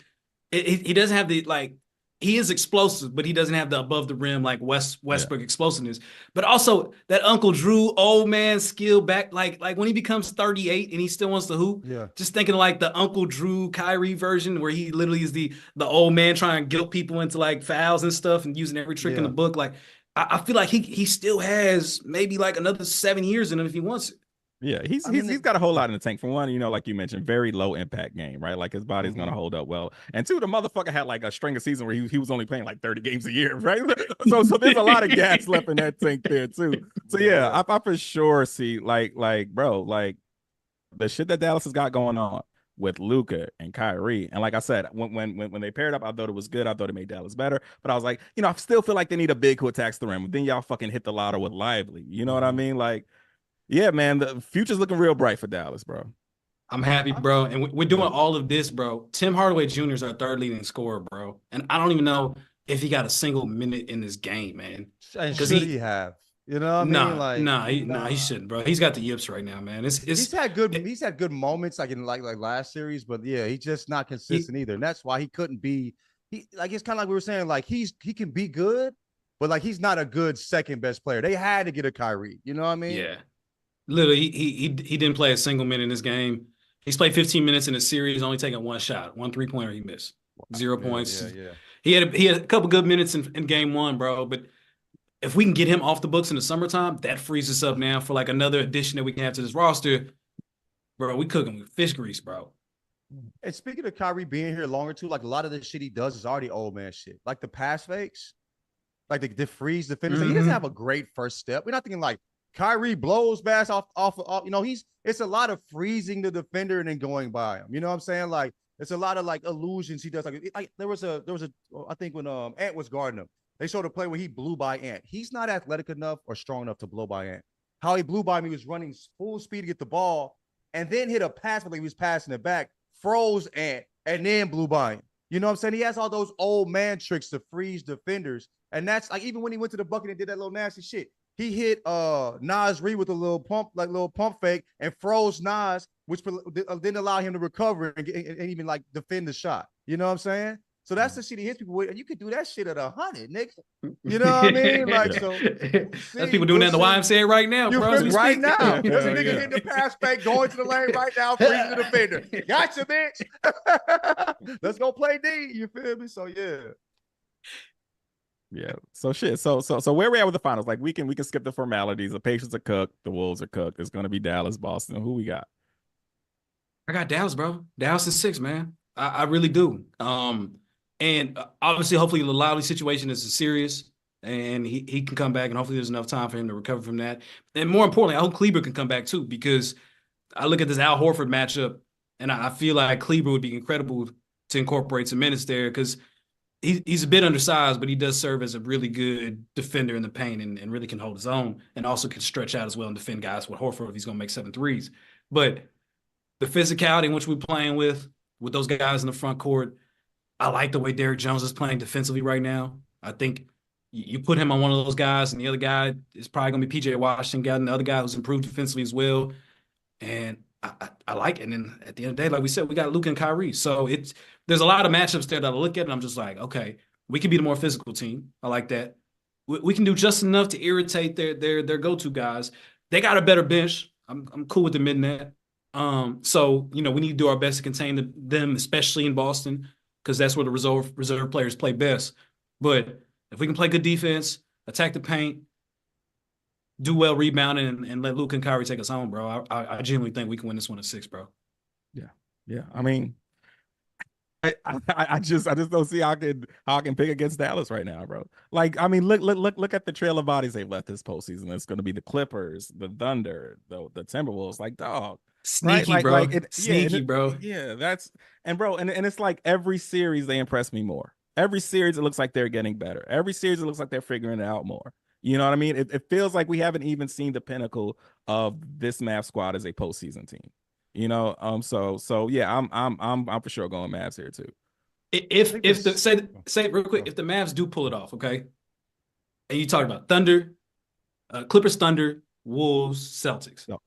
he doesn't have the he is explosive, but he doesn't have the above the rim like Westbrook explosiveness. But also that Uncle Drew old man skill back, like when he becomes 38 and he still wants to hoop. Yeah. Just thinking like the Uncle Drew Kyrie version where he literally is the old man trying to guilt people into like fouls and stuff and using every trick in the book. Like I feel like he still has maybe like another 7 years in him if he wants it. Yeah, he's got a whole lot in the tank. For one, like you mentioned, very low impact game, right? Like his body's gonna hold up well. And two, the motherfucker had like a string of season where he was only playing like 30 games a year, right? So there's a lot of gas left in that tank there too. So yeah, I for sure see like bro, like the shit that Dallas has got going on with Luka and Kyrie. And like I said, when they paired up, I thought it was good. I thought it made Dallas better. But I was like, I still feel like they need a big who attacks the rim. Then y'all fucking hit the lotto with Lively. You know what I mean? Like, yeah, man, the future's looking real bright for Dallas, bro. I'm happy, bro. And we're doing all of this, bro. Tim Hardaway Jr. is our third leading scorer, bro. And I don't even know if he got a single minute in this game, man. Because he have. You know what I mean? He shouldn't, bro. He's got the yips right now, man. He's had good moments like in like last series, but yeah, he's just not consistent either. And that's why he couldn't be it's kind of like we were saying, like he can be good, but like he's not a good second best player. They had to get a Kyrie. You know what I mean? Yeah. Literally, he didn't play a single minute in this game. He's played 15 minutes in a series, only taking one shot, 1 3-pointer he missed, 0 points. Yeah. He had a couple good minutes in game one, bro. But if we can get him off the books in the summertime, that frees us up now for like another addition that we can have to this roster, bro. We cooking with fish grease, bro. And speaking of Kyrie being here longer too, like a lot of the shit he does is already old man shit, like the pass fakes, like the freeze defenders. Like, he doesn't have a great first step. We're not thinking like Kyrie blows bass off. It's a lot of freezing the defender and then going by him. You know what I'm saying? Like it's a lot of like illusions he does. Like there was a I think when Ant was guarding him, they showed a play where he blew by Ant. He's not athletic enough or strong enough to blow by Ant. How he blew by him, he was running full speed to get the ball and then hit a pass when he was passing it back, froze Ant, and then blew by him. You know what I'm saying? He has all those old man tricks to freeze defenders. And that's like even when he went to the bucket and did that little nasty shit. He hit Nas Reed with a little pump fake and froze Nas, which didn't allow him to recover and even like defend the shot. You know what I'm saying? So that's the shit he hits people with, and you could do that shit at 100, nigga. You know what I mean? Like so, that's people doing that in the YMCA right now, bro. Right now, there's a nigga hitting the pass fake, going to the lane right now, freezing the defender. Gotcha, bitch. Let's go play D. You feel me? So yeah. Yeah. So shit. So where we at with the finals? Like we can skip the formalities. The Patriots are cooked. The Wolves are cooked. It's gonna be Dallas, Boston. Who we got? I got Dallas, bro. Dallas is 6, man. I really do. And obviously, hopefully, the Lowry situation is serious, and he can come back, and hopefully, there's enough time for him to recover from that. And more importantly, I hope Kleber can come back too, because I look at this Al Horford matchup, and I feel like Kleber would be incredible to incorporate some minutes there because he's a bit undersized, but he does serve as a really good defender in the paint and really can hold his own and also can stretch out as well and defend guys with Horford if he's going to make 7 threes. But the physicality in which we're playing with those guys in the front court, I like the way Derrick Jones is playing defensively right now. I think you put him on one of those guys and the other guy is probably going to be P.J. Washington, and the other guy who's improved defensively as well. And I like it. And then at the end of the day, like we said, we got Luka and Kyrie. So there's a lot of matchups there that I look at and I'm just like, okay, we can be the more physical team. I like that. We can do just enough to irritate their go-to guys. They got a better bench. I'm cool with admitting that. So, we need to do our best to contain them, especially in Boston, because that's where the reserve players play best. But if we can play good defense, attack the paint, do well rebounding, and let Luka and Kyrie take us home, bro, I genuinely think we can win this one at 6, bro. Yeah. I mean, I just don't see how I can pick against Dallas right now, bro. Like, I mean, look at the trail of bodies they've left this postseason. It's going to be the Clippers, the Thunder, the Timberwolves. Like, dog, sneaky, right? bro. Sneaky, bro. Yeah, and it's like every series they impress me more. Every series it looks like they're getting better. Every series it looks like they're figuring it out more. You know what I mean? It feels like we haven't even seen the pinnacle of this Mavs squad as a postseason team. So yeah, I'm for sure going Mavs here too. Say real quick, if the Mavs do pull it off, okay, and you talk about Thunder, Clippers, Thunder, Wolves, Celtics, No,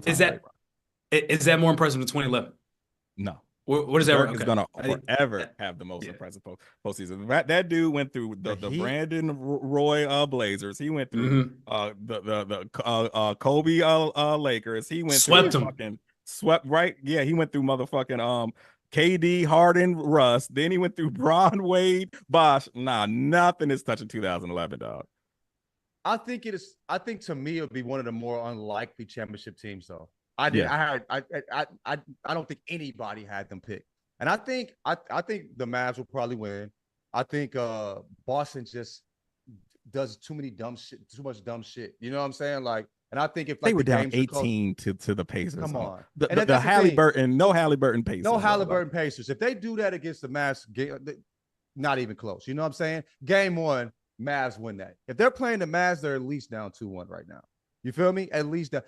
is that more impressive than 2011? No. What is that? Dirk is gonna forever have the most impressive postseason. That dude went through the Brandon Roy Blazers. He went through the Kobe Lakers. He went swept through them. Fucking swept, right? Yeah, he went through motherfucking KD, Harden, Russ. Then he went through Bron, Wade, Bosh. Nah, nothing is touching 2011, dog. I think to me it would be one of the more unlikely championship teams, though. I don't think anybody had them picked. And I think the Mavs will probably win. I think Boston just does too much dumb shit. You know what I'm saying? Like, and I think if they were down 18 to the Pacers. Come on. The Halliburton, no Halliburton Pacers. No Halliburton Pacers. If they do that against the Mavs, not even close. You know what I'm saying? Game 1, Mavs win that. If they're playing the Mavs, they're at least down 2-1 right now. You feel me? At least they're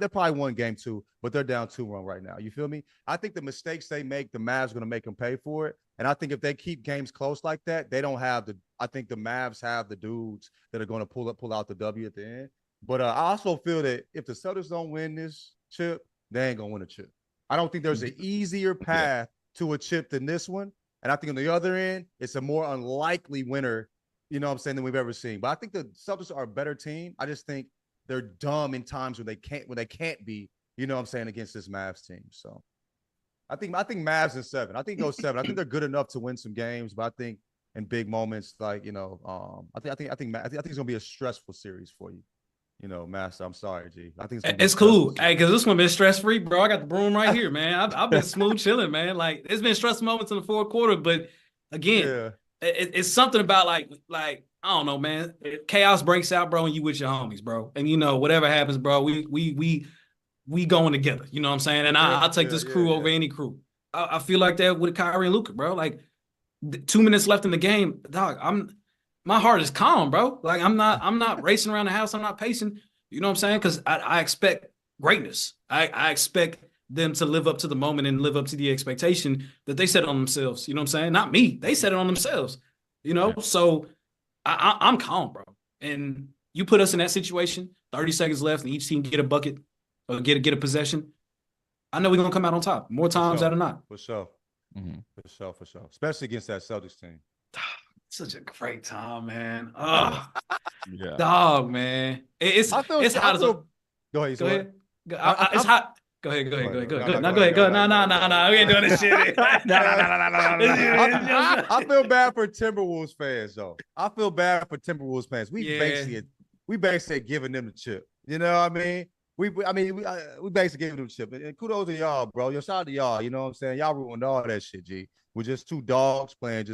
probably won game 2, but they're down 2-1 right now. You feel me? I think the mistakes they make, the Mavs are going to make them pay for it. And I think if they keep games close like that, they don't have I think the Mavs have the dudes that are going to pull out the W at the end. But I also feel that if the Celtics don't win this chip, they ain't going to win a chip. I don't think there's an easier path to a chip than this one. And I think on the other end, it's a more unlikely winner, you know what I'm saying, than we've ever seen. But I think the Celtics are a better team. I just think they're dumb in times when they can't be, you know what I'm saying, against this Mavs team. So I think Mavs in 7. I think go 7. I think they're good enough to win some games, but I think in big moments, like, I think it's gonna be a stressful series for you. Master, I'm sorry, G. I think it's cool. Hey, because this one been stress-free, bro. I got the broom right here, man. I've been smooth chilling, man. Like, it's been stressful moments in the fourth quarter, but again, it's something about like I don't know, man. Chaos breaks out, bro, and you with your homies, bro. And whatever happens, bro, we going together. You know what I'm saying? And I'll take this crew over any crew. I feel like that with Kyrie and Luka, bro. Like 2 minutes left in the game, dog. My heart is calm, bro. Like I'm not racing around the house. I'm not pacing. You know what I'm saying? Because I expect greatness. I expect them to live up to the moment and live up to the expectation that they set on themselves. You know what I'm saying? Not me. They set it on themselves. So I'm calm, bro. And you put us in that situation, 30 seconds left, and each team get a bucket or get a possession. I know we're gonna come out on top more times out of not. For sure. For sure. Especially against that Celtics team. Such a great time, man. Yeah. Dog, man. It's hot as a. Go ahead. It's hot. Go ahead. No, go ahead. No. We ain't doing this shit. No. I feel bad for Timberwolves fans, though. I feel bad for Timberwolves fans. We basically giving them the chip. You know what I mean? We basically giving them the chip. And kudos to y'all, bro. Shout out to y'all. You know what I'm saying? Y'all ruined all that shit, G. We're just two dogs playing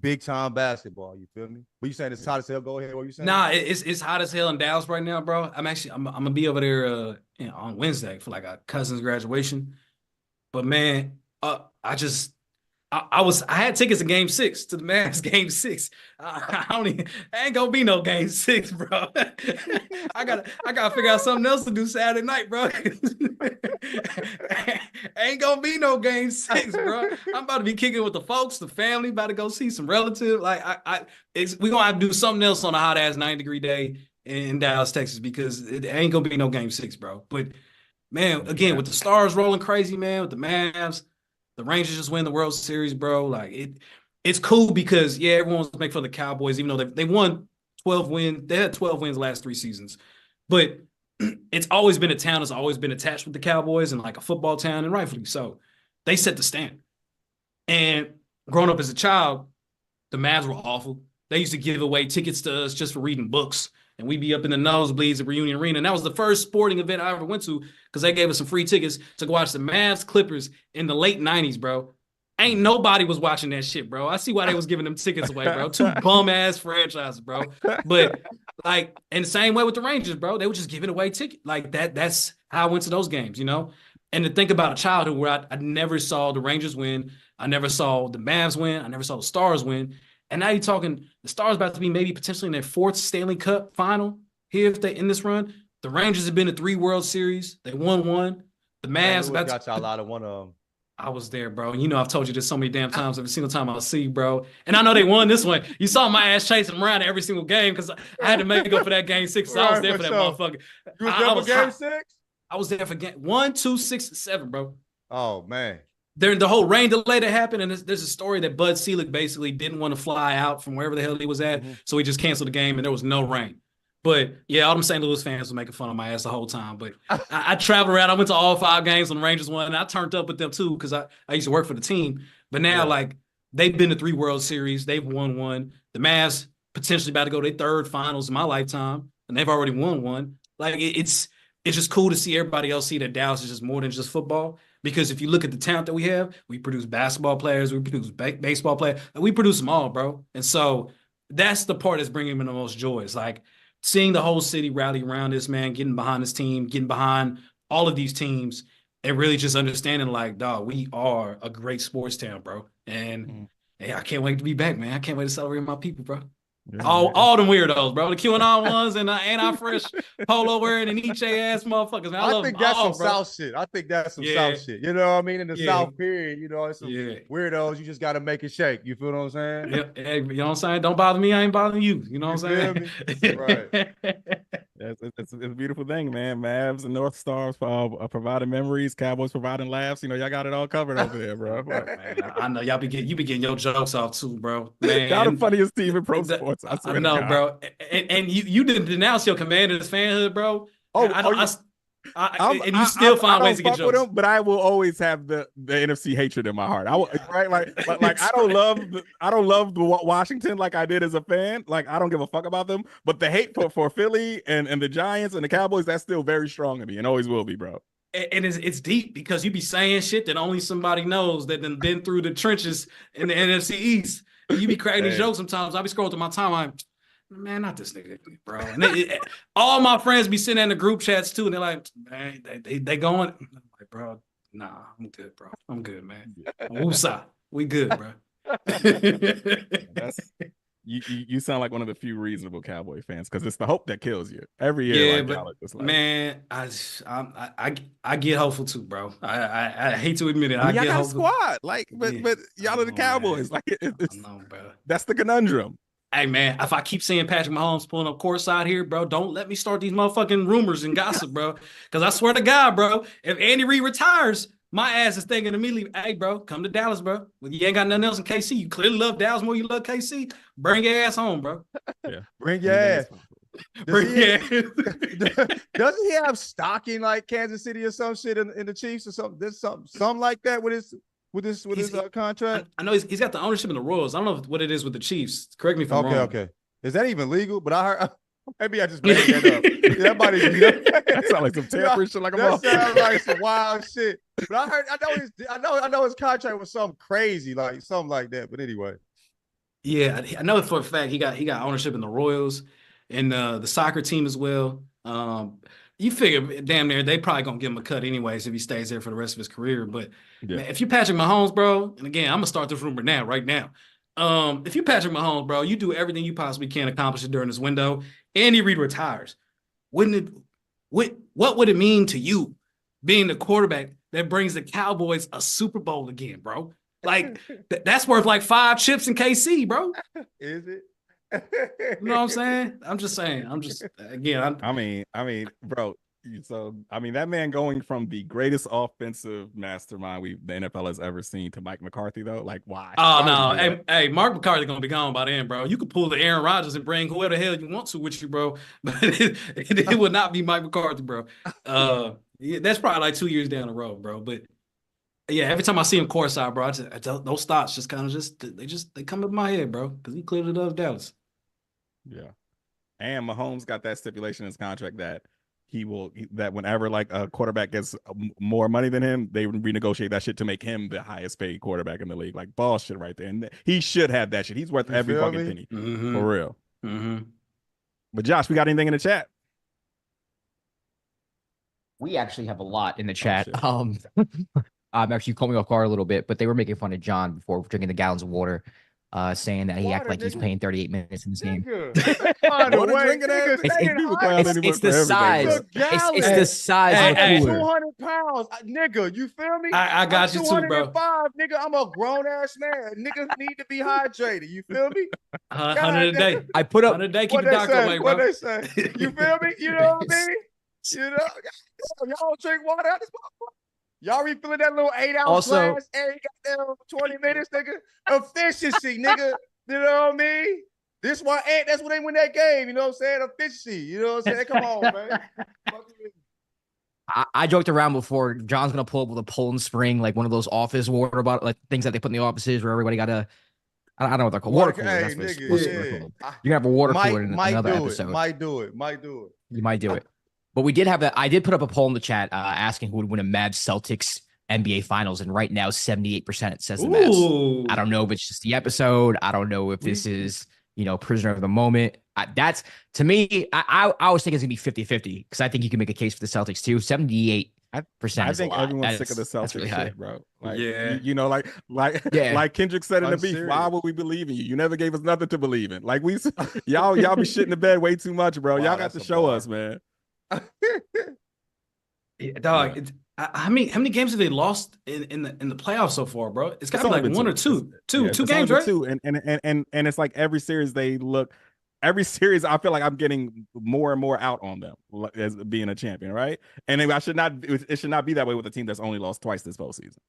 big time basketball. You feel me? What you saying? It's hot as hell. Go ahead. What you saying? Nah, it's hot as hell in Dallas right now, bro. I'm gonna be over there on Wednesday for like a cousin's graduation. But man, I had tickets to Game 6 to the Mavs Game 6. I ain't gonna be no Game 6, bro. I gotta figure out something else to do Saturday night, bro. Ain't gonna be no Game 6, bro. I'm about to be kicking with the folks, the family, about to go see some relatives. Like we gonna have to do something else on a hot ass 90-degree day in Dallas, Texas, because it ain't gonna be no Game 6, bro. But man, again, with the stars rolling crazy, man, with the Mavs, the Rangers just win the World Series, bro. Like it's cool because everyone wants to make fun of the Cowboys, even though they won 12 wins. They had 12 wins the last 3 seasons. But it's always been a town that's always been attached with the Cowboys and like a football town, and rightfully so. They set the standard. And growing up as a child, the Mavs were awful. They used to give away tickets to us just for reading books. And we'd be up in the nosebleeds at Reunion Arena. And that was the first sporting event I ever went to because they gave us some free tickets to go watch the Mavs Clippers in the late 90s, bro. Ain't nobody was watching that shit, bro. I see why they was giving them tickets away, bro. 2 bum-ass franchises, bro. But, like, in the same way with the Rangers, bro, they were just giving away tickets. Like, that's how I went to those games, you know? And to think about a childhood where I never saw the Rangers win. I never saw the Mavs win. I never saw the Stars win. And now you're talking the Stars about to be maybe potentially in their 4th Stanley Cup final here if they in this run. The Rangers have been to 3 World Series. They won 1. The Mavs got y'all out of one of them. I was there, bro. You know I've told you this so many damn times. Every single time I'll see you, bro. And I know they won this one. You saw my ass chasing them around every single game because I had to make it go for that game 6. So I was there for that motherfucker. You was there for game 6? I was there for game 1, 2, 6, and 7, bro. Oh man. During the whole rain delay that happened, and there's a story that Bud Selig basically didn't want to fly out from wherever the hell he was at, so he just canceled the game, and there was no rain. But yeah, all them St. Louis fans were making fun of my ass the whole time. But I traveled around. I went to all 5 games when the Rangers won, and I turned up with them too because I used to work for the team. But now, like, they've been to 3 World Series. They've won 1. The Mavs potentially about to go to their 3rd finals in my lifetime, and they've already won 1. Like, it's just cool to see everybody else see that Dallas is just more than just football. Because if you look at the talent that we have, we produce basketball players, we produce baseball players, and we produce them all, bro. And so that's the part that's bringing me the most joy. It's like seeing the whole city rally around this, man, getting behind this team, getting behind all of these teams, and really just understanding, like, dog, we are a great sports town, bro. And hey, I can't wait to be back, man. I can't wait to celebrate my people, bro. All them weirdos, bro. The QAnon ones and anti-fresh polo wearing and eat ass motherfuckers. Man, I think that's some South shit. I think that's some South shit. You know what I mean? In the South period, you know, it's some weirdos. You just got to make it shake. You feel what I'm saying? Yeah. Hey, you know what I'm saying? Don't bother me. I ain't bothering you. You know what I'm saying? Right. It's a beautiful thing, man. Mavs and North Stars providing memories. Cowboys providing laughs. You know, y'all got it all covered over there, bro. Man, I know y'all be getting your jokes off too, bro. Man, y'all the funniest team in pro sports. I know, bro. And you didn't denounce your Commander's fanhood, bro. And you still find ways to get jokes. Them, but I will always have the NFC hatred in my heart. Right, like I don't love the Washington like I did as a fan. Like I don't give a fuck about them. But the hate for Philly and the Giants and the Cowboys, that's still very strong in me and always will be, bro. And it's deep because you be saying shit that only somebody knows that done been through the trenches in the NFC East. You be cracking these jokes sometimes. I be scrolling through my timeline. Man, not this nigga, bro. And all my friends be sitting in the group chats too, and they're like, man, they going. I'm like, bro, nah, I'm good, bro. I'm good, man. Woosah, we good, bro. You sound like one of the few reasonable Cowboy fans because it's the hope that kills you every year. Yeah, but man, I get hopeful too, bro. I hate to admit it. I get hopeful. Y'all got a squad, like, but y'all are the Cowboys. Man. Like, it's, know, bro. That's the conundrum. Hey, man, if I keep seeing Patrick Mahomes pulling up courtside here, bro, don't let me start these motherfucking rumors and gossip, bro. Because I swear to God, bro, if Andy Reid retires, my ass is thinking immediately, hey, bro, come to Dallas, bro. Well, you ain't got nothing else in KC. You clearly love Dallas more than you love KC. Bring your ass home, bro. Yeah, bring your ass. Doesn't he have stock in like Kansas City or some shit in the Chiefs or something? There's something like that with his contract. I know he's got the ownership in the Royals. I don't know what it is with the Chiefs. Correct me if I'm wrong. Okay. Is that even legal? But I heard maybe I just made that up. That might even that sounds like some tampering shit. Like that sounds like some wild shit. But I know his contract was something crazy, like something like that. But anyway. Yeah, I know for a fact he got ownership in the Royals and the soccer team as well. You figure, damn near, they probably gonna give him a cut anyways if he stays there for the rest of his career. But man, if you're Patrick Mahomes, bro, and again, I'm gonna start this rumor right now. If you're Patrick Mahomes, bro, you do everything you possibly can accomplish it during this window. Andy Reid retires. What would it mean to you being the quarterback that brings the Cowboys a Super Bowl again, bro? Like that's worth like 5 chips in KC, bro. Is it? You know what I'm saying? I'm just saying. I mean, bro, So, I mean, that man going from the greatest offensive mastermind the NFL has ever seen to Mike McCarthy, though, like, why? Oh, Why no. Hey, Mark McCarthy going to be gone by then, bro. You could pull the Aaron Rodgers and bring whoever the hell you want to with you, bro. But it would not be Mike McCarthy, bro. Yeah, that's probably like 2 years down the road, bro. But yeah, every time I see him courtside, bro, those thoughts just kind of they come up in my head, bro, because he clearly loves Dallas. Yeah. And Mahomes got that stipulation in his contract that that whenever like a quarterback gets more money than him, they renegotiate that shit to make him the highest paid quarterback in the league. Like ball shit right there. And he should have that shit. He's worth every fucking penny. For real. But Josh, we got anything in the chat? We actually have a lot in the chat. Actually, you caught me off guard a little bit, but they were making fun of John before drinking the gallons of water. Saying that he acted like he's playing 38 minutes in this game. It's the size. It's the size of the cooler. 200 pounds, nigga. You feel me? I got you too, bro. nigga. I'm a grown ass man. Niggas need to be hydrated. You feel me? 100 a day. I put up 100 a day. Keep the doctor away, bro. What they say? You feel me? You know what I mean? You know, y'all drink water out this motherfucker. Y'all refilling that little 8-ounce glass every goddamn 20 minutes, nigga. Efficiency, nigga. You know what I mean? That's why they win that game. You know what I'm saying? Efficiency. You know what I'm saying? Come on, man. I joked around before. John's gonna pull up with a Poland Spring, like one of those office water bottle, like things that they put in the offices where everybody got a. I don't know what they're called. Water cooler. That's what you're gonna have a water cooler in another episode. Might do it. You might do it. But we did have that. I did put up a poll in the chat asking who would win a Mavs-Celtics NBA Finals, and right now 78% it says the Mavs. I don't know if it's just the episode. I don't know if this is prisoner of the moment. That's to me. I always think it's gonna be 50-50 because I think you can make a case for the Celtics too. 78%. I think everyone's sick of the Celtics really shit, bro. Like, yeah, like Kendrick said in the beef. Why would we believe in you? You never gave us nothing to believe in. Like y'all be shitting the bed way too much, bro. Y'all got to show us, man. Yeah, dog. How many games have they lost in the playoffs so far, bro? It's got to be like one or two. Two games, right? Two, and it's like every series I feel like I'm getting more and more out on them as being a champion, right? And it should not be that way with a team that's only lost twice this postseason.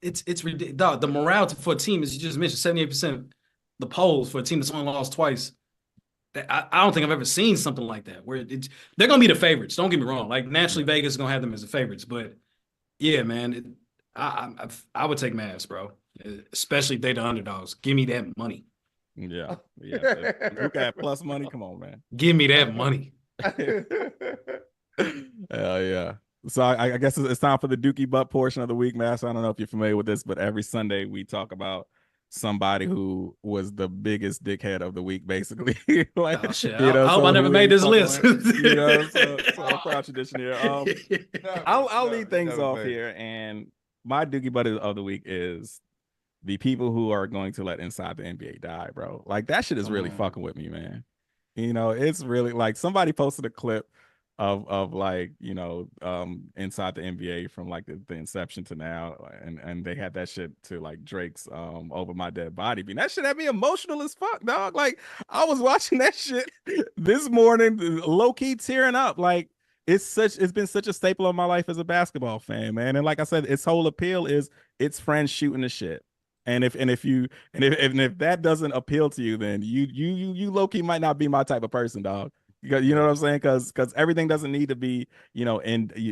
It's ridiculous. Dog, the morale for a team, as you just mentioned, 78% the polls for a team that's only lost twice. I don't think I've ever seen something like that where they're gonna be the favorites. Don't get me wrong. Like naturally, Vegas is gonna have them as the favorites, but yeah, man, I would take Mavs, bro. Especially if they're the underdogs. Give me that money. Yeah. Look at plus money. Come on, man. Give me that money. Hell yeah. So I guess it's time for the Dookie Butt portion of the week, man. So I don't know if you're familiar with this, but every Sunday we talk about somebody who was the biggest dickhead of the week, basically. Like, oh, shit. I hope I never made this list. So a proud tradition here. I'll lead things off here, and my Dookie Butt of the week is the people who are going to let Inside the NBA die, bro. Like that shit is really fucking with me, man. It's really like somebody posted a clip of like Inside the NBA from like the inception to now, and they had that shit to like Drake's Over My Dead Body. That shit had me emotional as fuck, dog. Like I was watching that shit this morning, low-key tearing up. Like it's been such a staple of my life as a basketball fan, man. And like I said, its whole appeal is it's friends shooting the shit. And if that doesn't appeal to you, then you low-key might not be my type of person, dog. You know what I'm saying? Because everything doesn't need to be,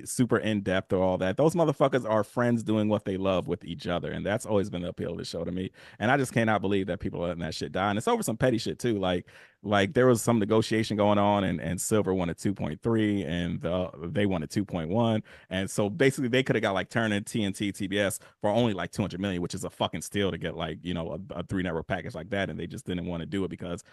super in-depth or all that. Those motherfuckers are friends doing what they love with each other. And that's always been the appeal of the show to me. And I just cannot believe that people are letting that shit die. And it's over some petty shit too. Like there was some negotiation going on and Silver wanted 2.3 and they wanted 2.1. And so basically they could have got like Turner, TNT, TBS for only like 200 million, which is a fucking steal to get like, a 3-network package like that. And they just didn't want to do it because,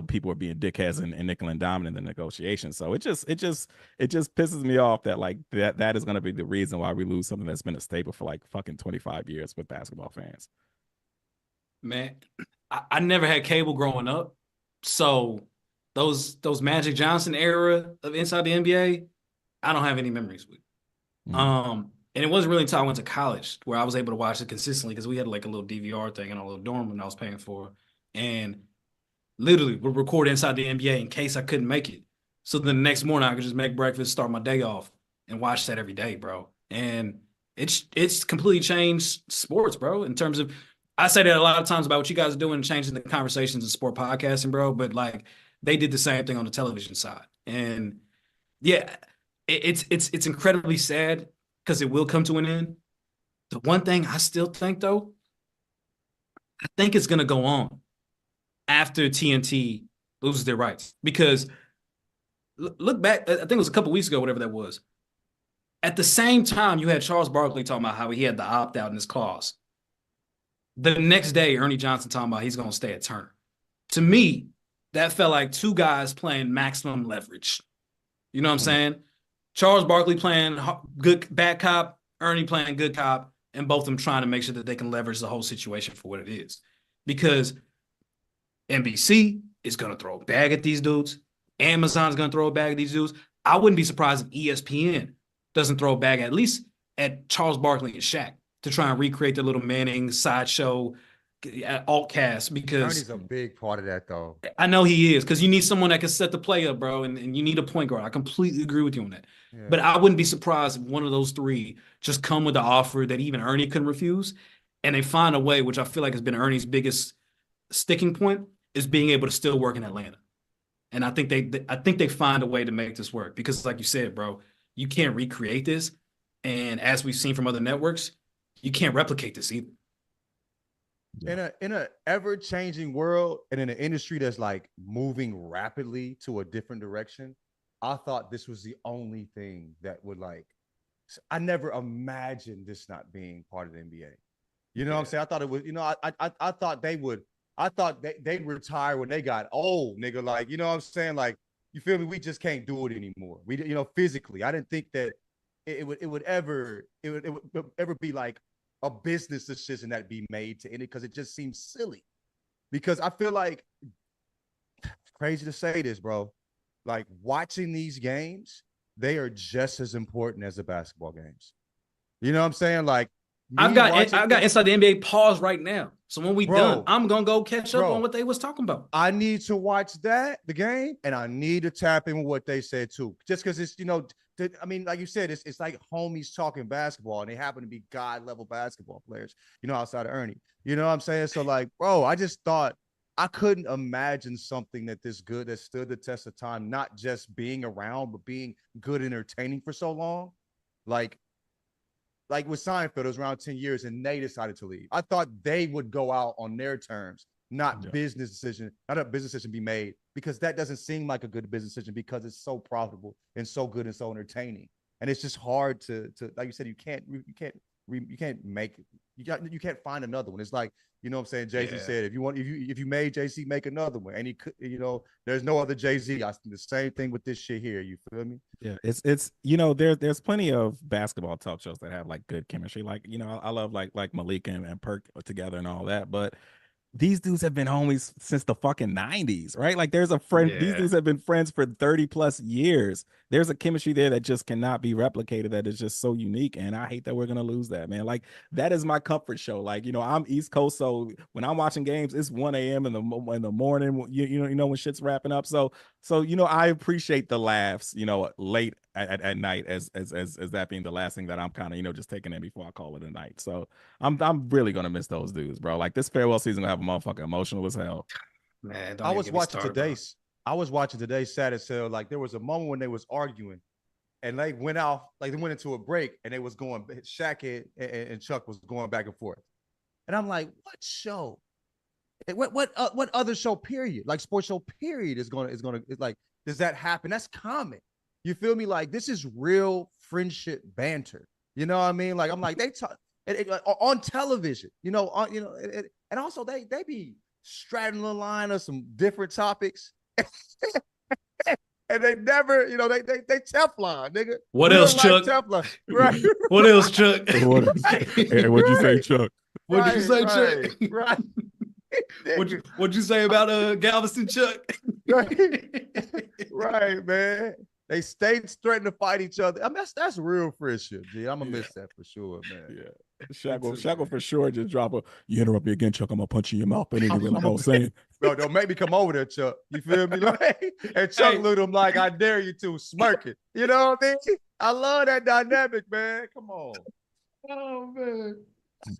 people were being dickheads and nickel and diamond in the negotiation. So it just pisses me off that like that is going to be the reason why we lose something that's been a staple for like fucking 25 years with basketball fans. Man, I never had cable growing up. So those Magic Johnson era of Inside the NBA, I don't have any memories with. And it wasn't really until I went to college where I was able to watch it consistently because we had like a little DVR thing in our little dorm when I was paying for. And literally would record Inside the NBA in case I couldn't make it. So then the next morning I could just make breakfast, start my day off. and watch that every day, bro. And it's completely changed sports, bro, in terms of, I say that a lot of times about what you guys are doing, changing the conversations in sport podcasting, bro. But like they did the same thing on the television side. And yeah, it's incredibly sad because it will come to an end. The one thing I still think, though, I think it's gonna go on after TNT loses their rights. Because look back, I think it was a couple weeks ago, whatever that was. At the same time, you had Charles Barkley talking about how he had the opt out in his clause. The next day, Ernie Johnson talking about he's gonna stay at Turner. To me, that felt like two guys playing maximum leverage. You know what I'm saying? Charles Barkley playing good bad cop, Ernie playing good cop, and both of them trying to make sure that they can leverage the whole situation for what it is. Because NBC is going to throw a bag at these dudes. Amazon's going to throw a bag at these dudes. I wouldn't be surprised if ESPN doesn't throw a bag at least at Charles Barkley and Shaq to try and recreate the little Manning sideshow alt cast, because Ernie's a big part of that, though. I know he is, because you need someone that can set the play up, bro, and you need a point guard. I completely agree with you on that. Yeah. But I wouldn't be surprised if one of those three just come with the offer that even Ernie couldn't refuse, and they find a way, which I feel like has been Ernie's biggest sticking point, is being able to still work in Atlanta. And I think they find a way to make this work, because like you said, bro, you can't recreate this, and as we've seen from other networks, you can't replicate this either. In a ever-changing world and in an industry that's like moving rapidly to a different direction, I thought this was the only thing that would like, I never imagined this not being part of the NBA. You know what I'm saying? I thought it was, you know, I thought they'd retire when they got old, nigga. Like, you know what I'm saying? Like, you feel me? We just can't do it anymore. We, you know, physically, I didn't think that it would ever be like a business decision that be made to end it, because it just seems silly. Because I feel like, crazy to say this, bro, like watching these games, they are just as important as the basketball games. You know what I'm saying? Like, I've got Inside the NBA pause right now. So when we done, I'm gonna go catch up on what they was talking about. I need to watch the game, and I need to tap in with what they said too. Just because it's, you know, I mean, like you said, it's like homies talking basketball, and they happen to be god level basketball players, you know, outside of Ernie. You know what I'm saying? So like, bro, I just thought, I couldn't imagine something that this good, that stood the test of time, not just being around, but being good, entertaining for so long. Like with Seinfeld, it was around 10 years and they decided to leave. I thought they would go out on their terms, not a business decision be made, because that doesn't seem like a good business decision, because it's so profitable and so good and so entertaining. And it's just hard to like you said, you can't find another one. It's like, you know what I'm saying? Jay-Z said, if you made JC, make another one. And he could, you know, there's no other Jay-Z. I think the same thing with this shit here. You feel me? Yeah, it's you know, there's plenty of basketball talk shows that have like good chemistry. Like, you know, I love like Malik and Perk together and all that, but these dudes have been homies since the fucking 90s, right? Like there's a friend, these dudes have been friends for 30 plus years. There's a chemistry there that just cannot be replicated, that is just so unique. And I hate that we're going to lose that, man. Like that is my comfort show. Like, you know, I'm East Coast, so when I'm watching games, it's 1 a.m. in the morning, you know, when shit's wrapping up. So, you know, I appreciate the laughs, you know, late at night as that being the last thing that I'm kind of, you know, just taking in before I call it a night. So I'm really going to miss those dudes, bro. Like this farewell season gonna have a motherfucker emotional as hell. Man, I was watching today's sad as hell. Like there was a moment when they was arguing and they went out, like they went into a break and they was going, Shaq and Chuck was going back and forth. And I'm like, what show? What other show period? Like sports show period is like, does that happen? That's common. You feel me? Like this is real friendship banter. You know what I mean? Like I'm like, they talk on television, you know, and also they be straddling the line of some different topics. And they never, you know, they Teflon, nigga. What else, Chuck? Teflon, right? What else, Chuck? Hey, what'd you say, Chuck? What'd you say, Chuck? Right. What'd you say about Galveston, Chuck? Right, man. They stayed threatening to fight each other. I mean, that's real friendship, G. I'm gonna miss that for sure, man. Yeah, Shaq will for sure just drop a. You interrupt me again, Chuck. I'm gonna punch you in your mouth. But anyway, like I was saying, bro, don't make me come over there, Chuck. You feel me? Like, and Chuck looked at him like, I dare you to, smirking. You know what I mean? I love that dynamic, man. Come on. Oh man.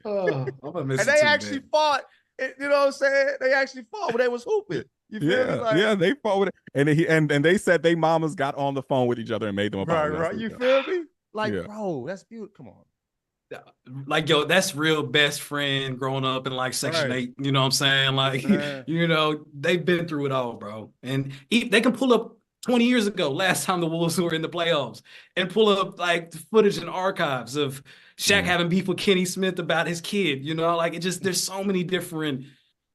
Oh, I'm gonna miss And it they too, actually man. fought. You know what I'm saying? They actually fought when they was hooping. You feel me? Like, Yeah, they fought with it. And they said they mamas got on the phone with each other and made them apologize. right. You feel me? Like, Yeah. bro, that's beautiful. Come on. Like, yo, that's real best friend growing up in like Section Right. 8. You know what I'm saying? Like, Man. you know, they've been through it all, bro. And they can pull up 20 years ago, last time the Wolves were in the playoffs, and pull up like the footage and archives of Shaq having beef with Kenny Smith about his kid. You know, like there's so many different.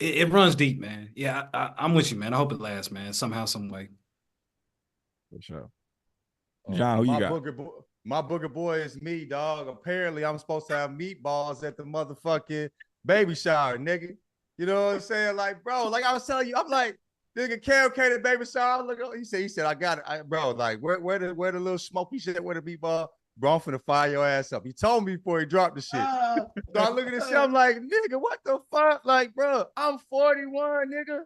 It runs deep, man. Yeah, I'm with you, man. I hope it lasts, man. Somehow, some way. For sure. John, who you got? My booger boy is me, dog. Apparently, I'm supposed to have meatballs at the motherfucking baby shower, nigga. You know what I'm saying? Like, bro, like I was telling you, I'm like, nigga, KOK baby shower. Look, he said, I got it, bro. Like, where the little smoky shit, where the meatball? Bro, I'm finna fire your ass up. He told me before he dropped the shit. So I look at this shit, I'm like, nigga, what the fuck? Like, bro, I'm 41, nigga.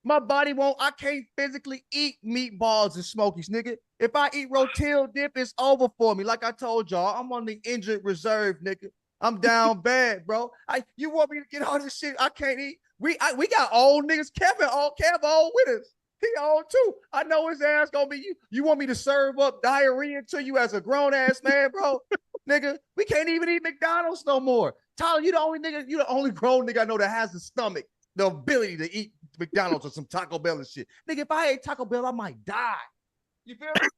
My body I can't physically eat meatballs and smokies, nigga. If I eat rotel dip, it's over for me. Like I told y'all, I'm on the injured reserve, nigga. I'm down bad, bro. You want me to get all this shit? I can't eat. We got old niggas. Kev old with us. He old too. I know his ass gonna be you. You want me to serve up diarrhea to you as a grown ass man, bro? Nigga, we can't even eat McDonald's no more. Tyler, you the only grown nigga I know that has the stomach, the ability to eat McDonald's or some Taco Bell and shit. Nigga, if I ate Taco Bell, I might die. You feel me?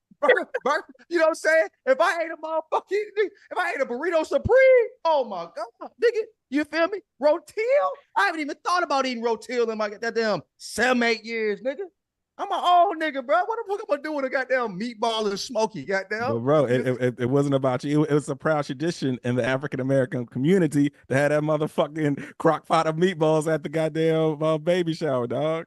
You know what I'm saying? If I ate if I ate a burrito supreme, oh my God, nigga, you feel me? Rotel? I haven't even thought about eating rotel in my goddamn 7-8 years, nigga. I'm an old nigga, bro. What the fuck am I doing with a goddamn meatball and smoky, goddamn? But bro, it wasn't about you. It was a proud tradition in the African American community to have that motherfucking crock pot of meatballs at the goddamn baby shower, dog.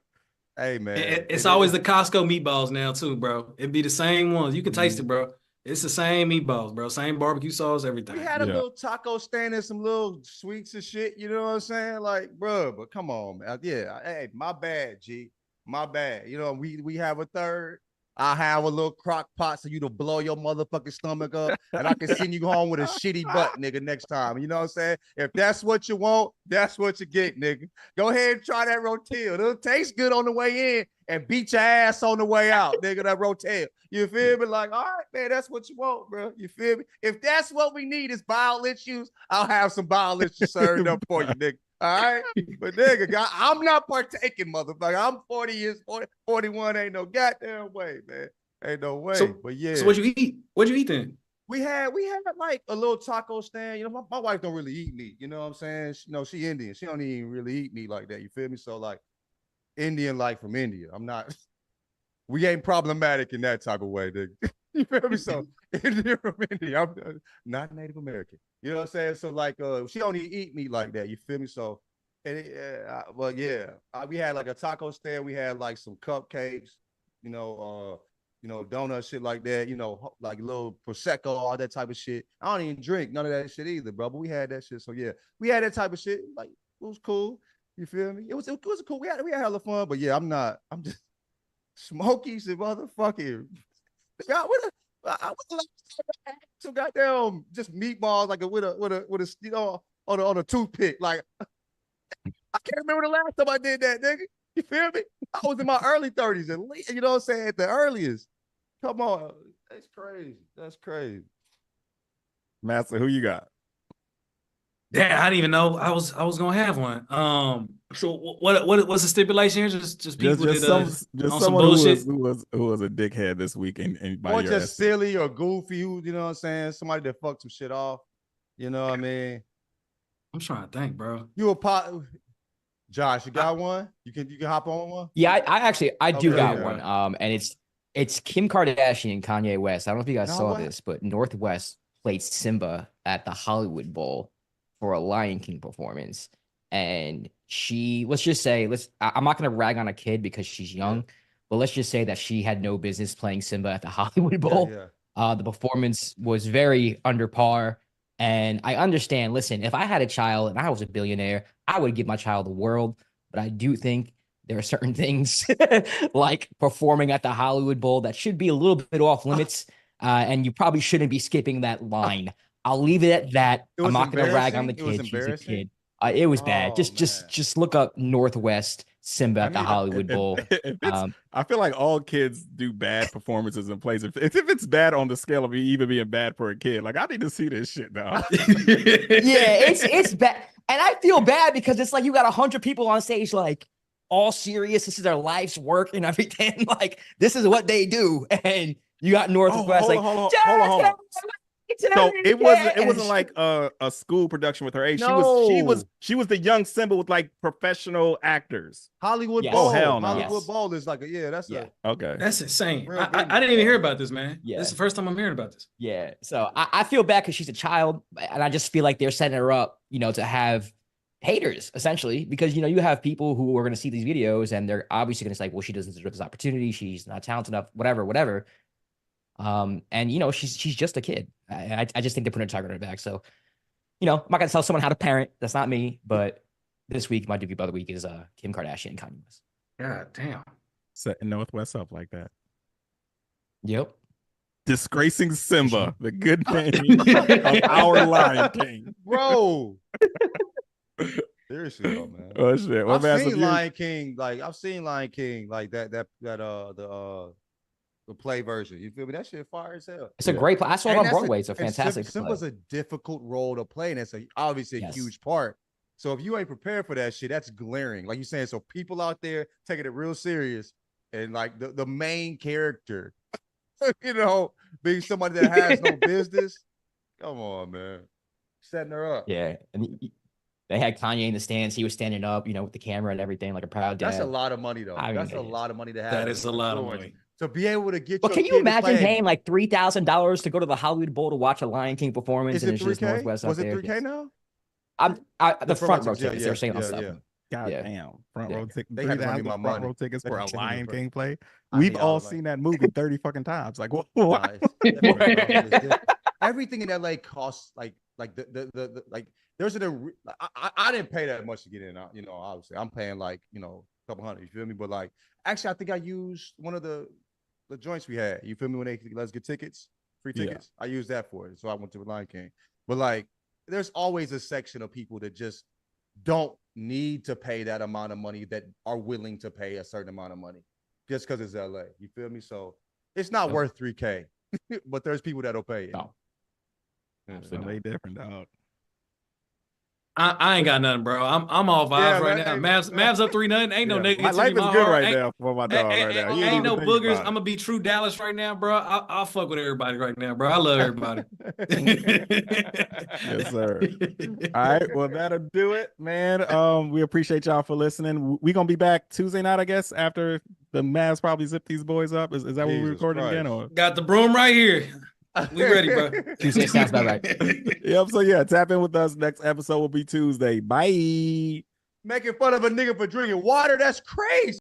Hey man, it's always the Costco meatballs now too, bro. It'd be the same ones. You can taste it, bro. It's the same meatballs, bro. Same barbecue sauce, everything. We had a little taco stand and some little sweets and shit. You know what I'm saying? Like, bro, but come on, man. Yeah, hey, my bad, G. My bad. You know, we have a third. I have a little crock pot so you to blow your motherfucking stomach up, and I can send you home with a shitty butt, nigga, next time. You know what I'm saying? If that's what you want, that's what you get, nigga. Go ahead and try that rotel. It'll taste good on the way in and beat your ass on the way out, nigga, that rotel. You feel me? Like, all right, man, that's what you want, bro. You feel me? If that's what we need is bowel issues, I'll have some bowel issues served up for you, nigga. All right, but nigga, I'm not partaking, motherfucker. I'm 41. Ain't no goddamn way, man. Ain't no way. But yeah. So what'd you eat? What'd you eat then? We had like a little taco stand. You know, my wife don't really eat meat. You know what I'm saying? She Indian. She don't even really eat meat like that. You feel me? So like Indian, like from India. We ain't problematic in that type of way, nigga. You feel me? So Indian from India. I'm not Native American. You know what I'm saying? So like, she don't even eat meat like that. You feel me? So, we had like a taco stand. We had like some cupcakes, donuts, shit like that. Like a little prosecco, all that type of shit. I don't even drink none of that shit either, bro. But we had that shit. So yeah, we had that type of shit. Like it was cool. You feel me? It was cool. We had hella fun. But yeah, I'm just smokies and motherfucking. Some goddamn just meatballs like with a on a toothpick. Like I can't remember the last time I did that, nigga. You feel me? I was in my early 30s at least, you know what I'm saying? At the earliest. Come on. That's crazy. That's crazy. Master, who you got? Yeah, I didn't even know I was gonna have one. So what's the stipulation here? Just people some bullshit who was a dickhead this week and or just silly or goofy, you know what I'm saying? Somebody that fucked some shit off. You know what I mean? I'm trying to think, bro. Josh, you got one? You can hop on one? Yeah, I do got one. And it's Kim Kardashian and Kanye West. I don't know if you guys saw this, but Northwest played Simba at the Hollywood Bowl for a Lion King performance. And I'm not going to rag on a kid because she's young, but let's just say that she had no business playing Simba at the Hollywood Bowl. The performance was very under par. And I understand, listen, if I had a child and I was a billionaire, I would give my child the world. But I do think there are certain things like performing at the Hollywood Bowl that should be a little bit off limits. and you probably shouldn't be skipping that line. I'll leave it at that. I'm not going to rag on the It was kid. She's a embarrassing? kid. It was bad. Oh, Just look up Northwest Simba at the Hollywood Bowl. I feel like all kids do bad performances in plays. If it's bad on the scale of even being bad for a kid, like I need to see this shit now. Yeah, it's bad. And I feel bad because it's like you got 100 people on stage, like all serious. This is their life's work and everything. Like this is what they do. And you got Northwest hold on. So it wasn't like a school production with her age. No. She was the young Simba with like professional actors. Hollywood Yes. Bowl. Oh, hell no. Hollywood Bowl is like Okay. That's insane. Real I didn't even hear about this, man. Yeah. This is the first time I'm hearing about this. Yeah. So I feel bad because she's a child, and I just feel like they're setting her up, to have haters essentially, because you have people who are going to see these videos and they're obviously going to say, well, she doesn't deserve this opportunity. She's not talented enough, whatever. And she's just a kid. I just think they're putting a target on her back. So, I'm not going to tell someone how to parent. That's not me. But this week, my Dookie of the week is Kim Kardashian and Kanye West. God damn. Setting Northwest up like that. Yep. Disgracing Simba, the good name of our Lion King. Bro. Seriously though, man. Oh shit. I've seen Lion King like the play version. You feel me? That shit fire as hell. It's a great play. I saw it on Broadway. It's a fantastic play. Simba's a difficult role to play, and it's obviously a huge part. So if you ain't prepared for that shit, that's glaring. Like you're saying, so people out there taking it real serious, and like the main character, being somebody that has no business. Come on, man. Setting her up. Yeah. And they had Kanye in the stands. He was standing up, with the camera and everything, like a proud dad. That's a lot of money, though. That's a lot of money to have. That is a lot of money. To be able to get. But can you imagine paying like $3,000 to go to the Hollywood Bowl to watch a Lion King performance? Is it 3K? Was it 3K now? The front row tickets. They're saying on stuff. God damn. Front row tickets. They had to give me my money. Front row tickets for a Lion King play. I We've mean, all seen that movie 30 fucking times. Like, what? Everything in LA costs like the like. There's I didn't pay that much to get in. Obviously I'm paying like a couple hundred. You feel me? But like, actually, I think I used one of the joints we had. You feel me? When they let us get free tickets. I used that for it. So I went to Lion King. But like, there's always a section of people that just don't need to pay that amount of money, that are willing to pay a certain amount of money just because it's LA. You feel me? So it's not worth 3K, but there's people that'll pay it. No. Absolutely different, dog. I ain't got nothing, bro. I'm all vibes right now. Mavs up 3-0. Ain't no negativity. My life is good right now for my dog right now. Ain't no boogers. I'm gonna be true Dallas right now, bro. I'll fuck with everybody right now, bro. I love everybody. Yes, sir. All right, well that'll do it, man. We appreciate y'all for listening. We're gonna be back Tuesday night, I guess, after the Mavs probably zip these boys up. Is that what we're recording again? Or got the broom right here. We ready, bro. Tuesday sounds about right. Yep. So yeah, tap in with us. Next episode will be Tuesday. Bye. Making fun of a nigga for drinking water, that's crazy.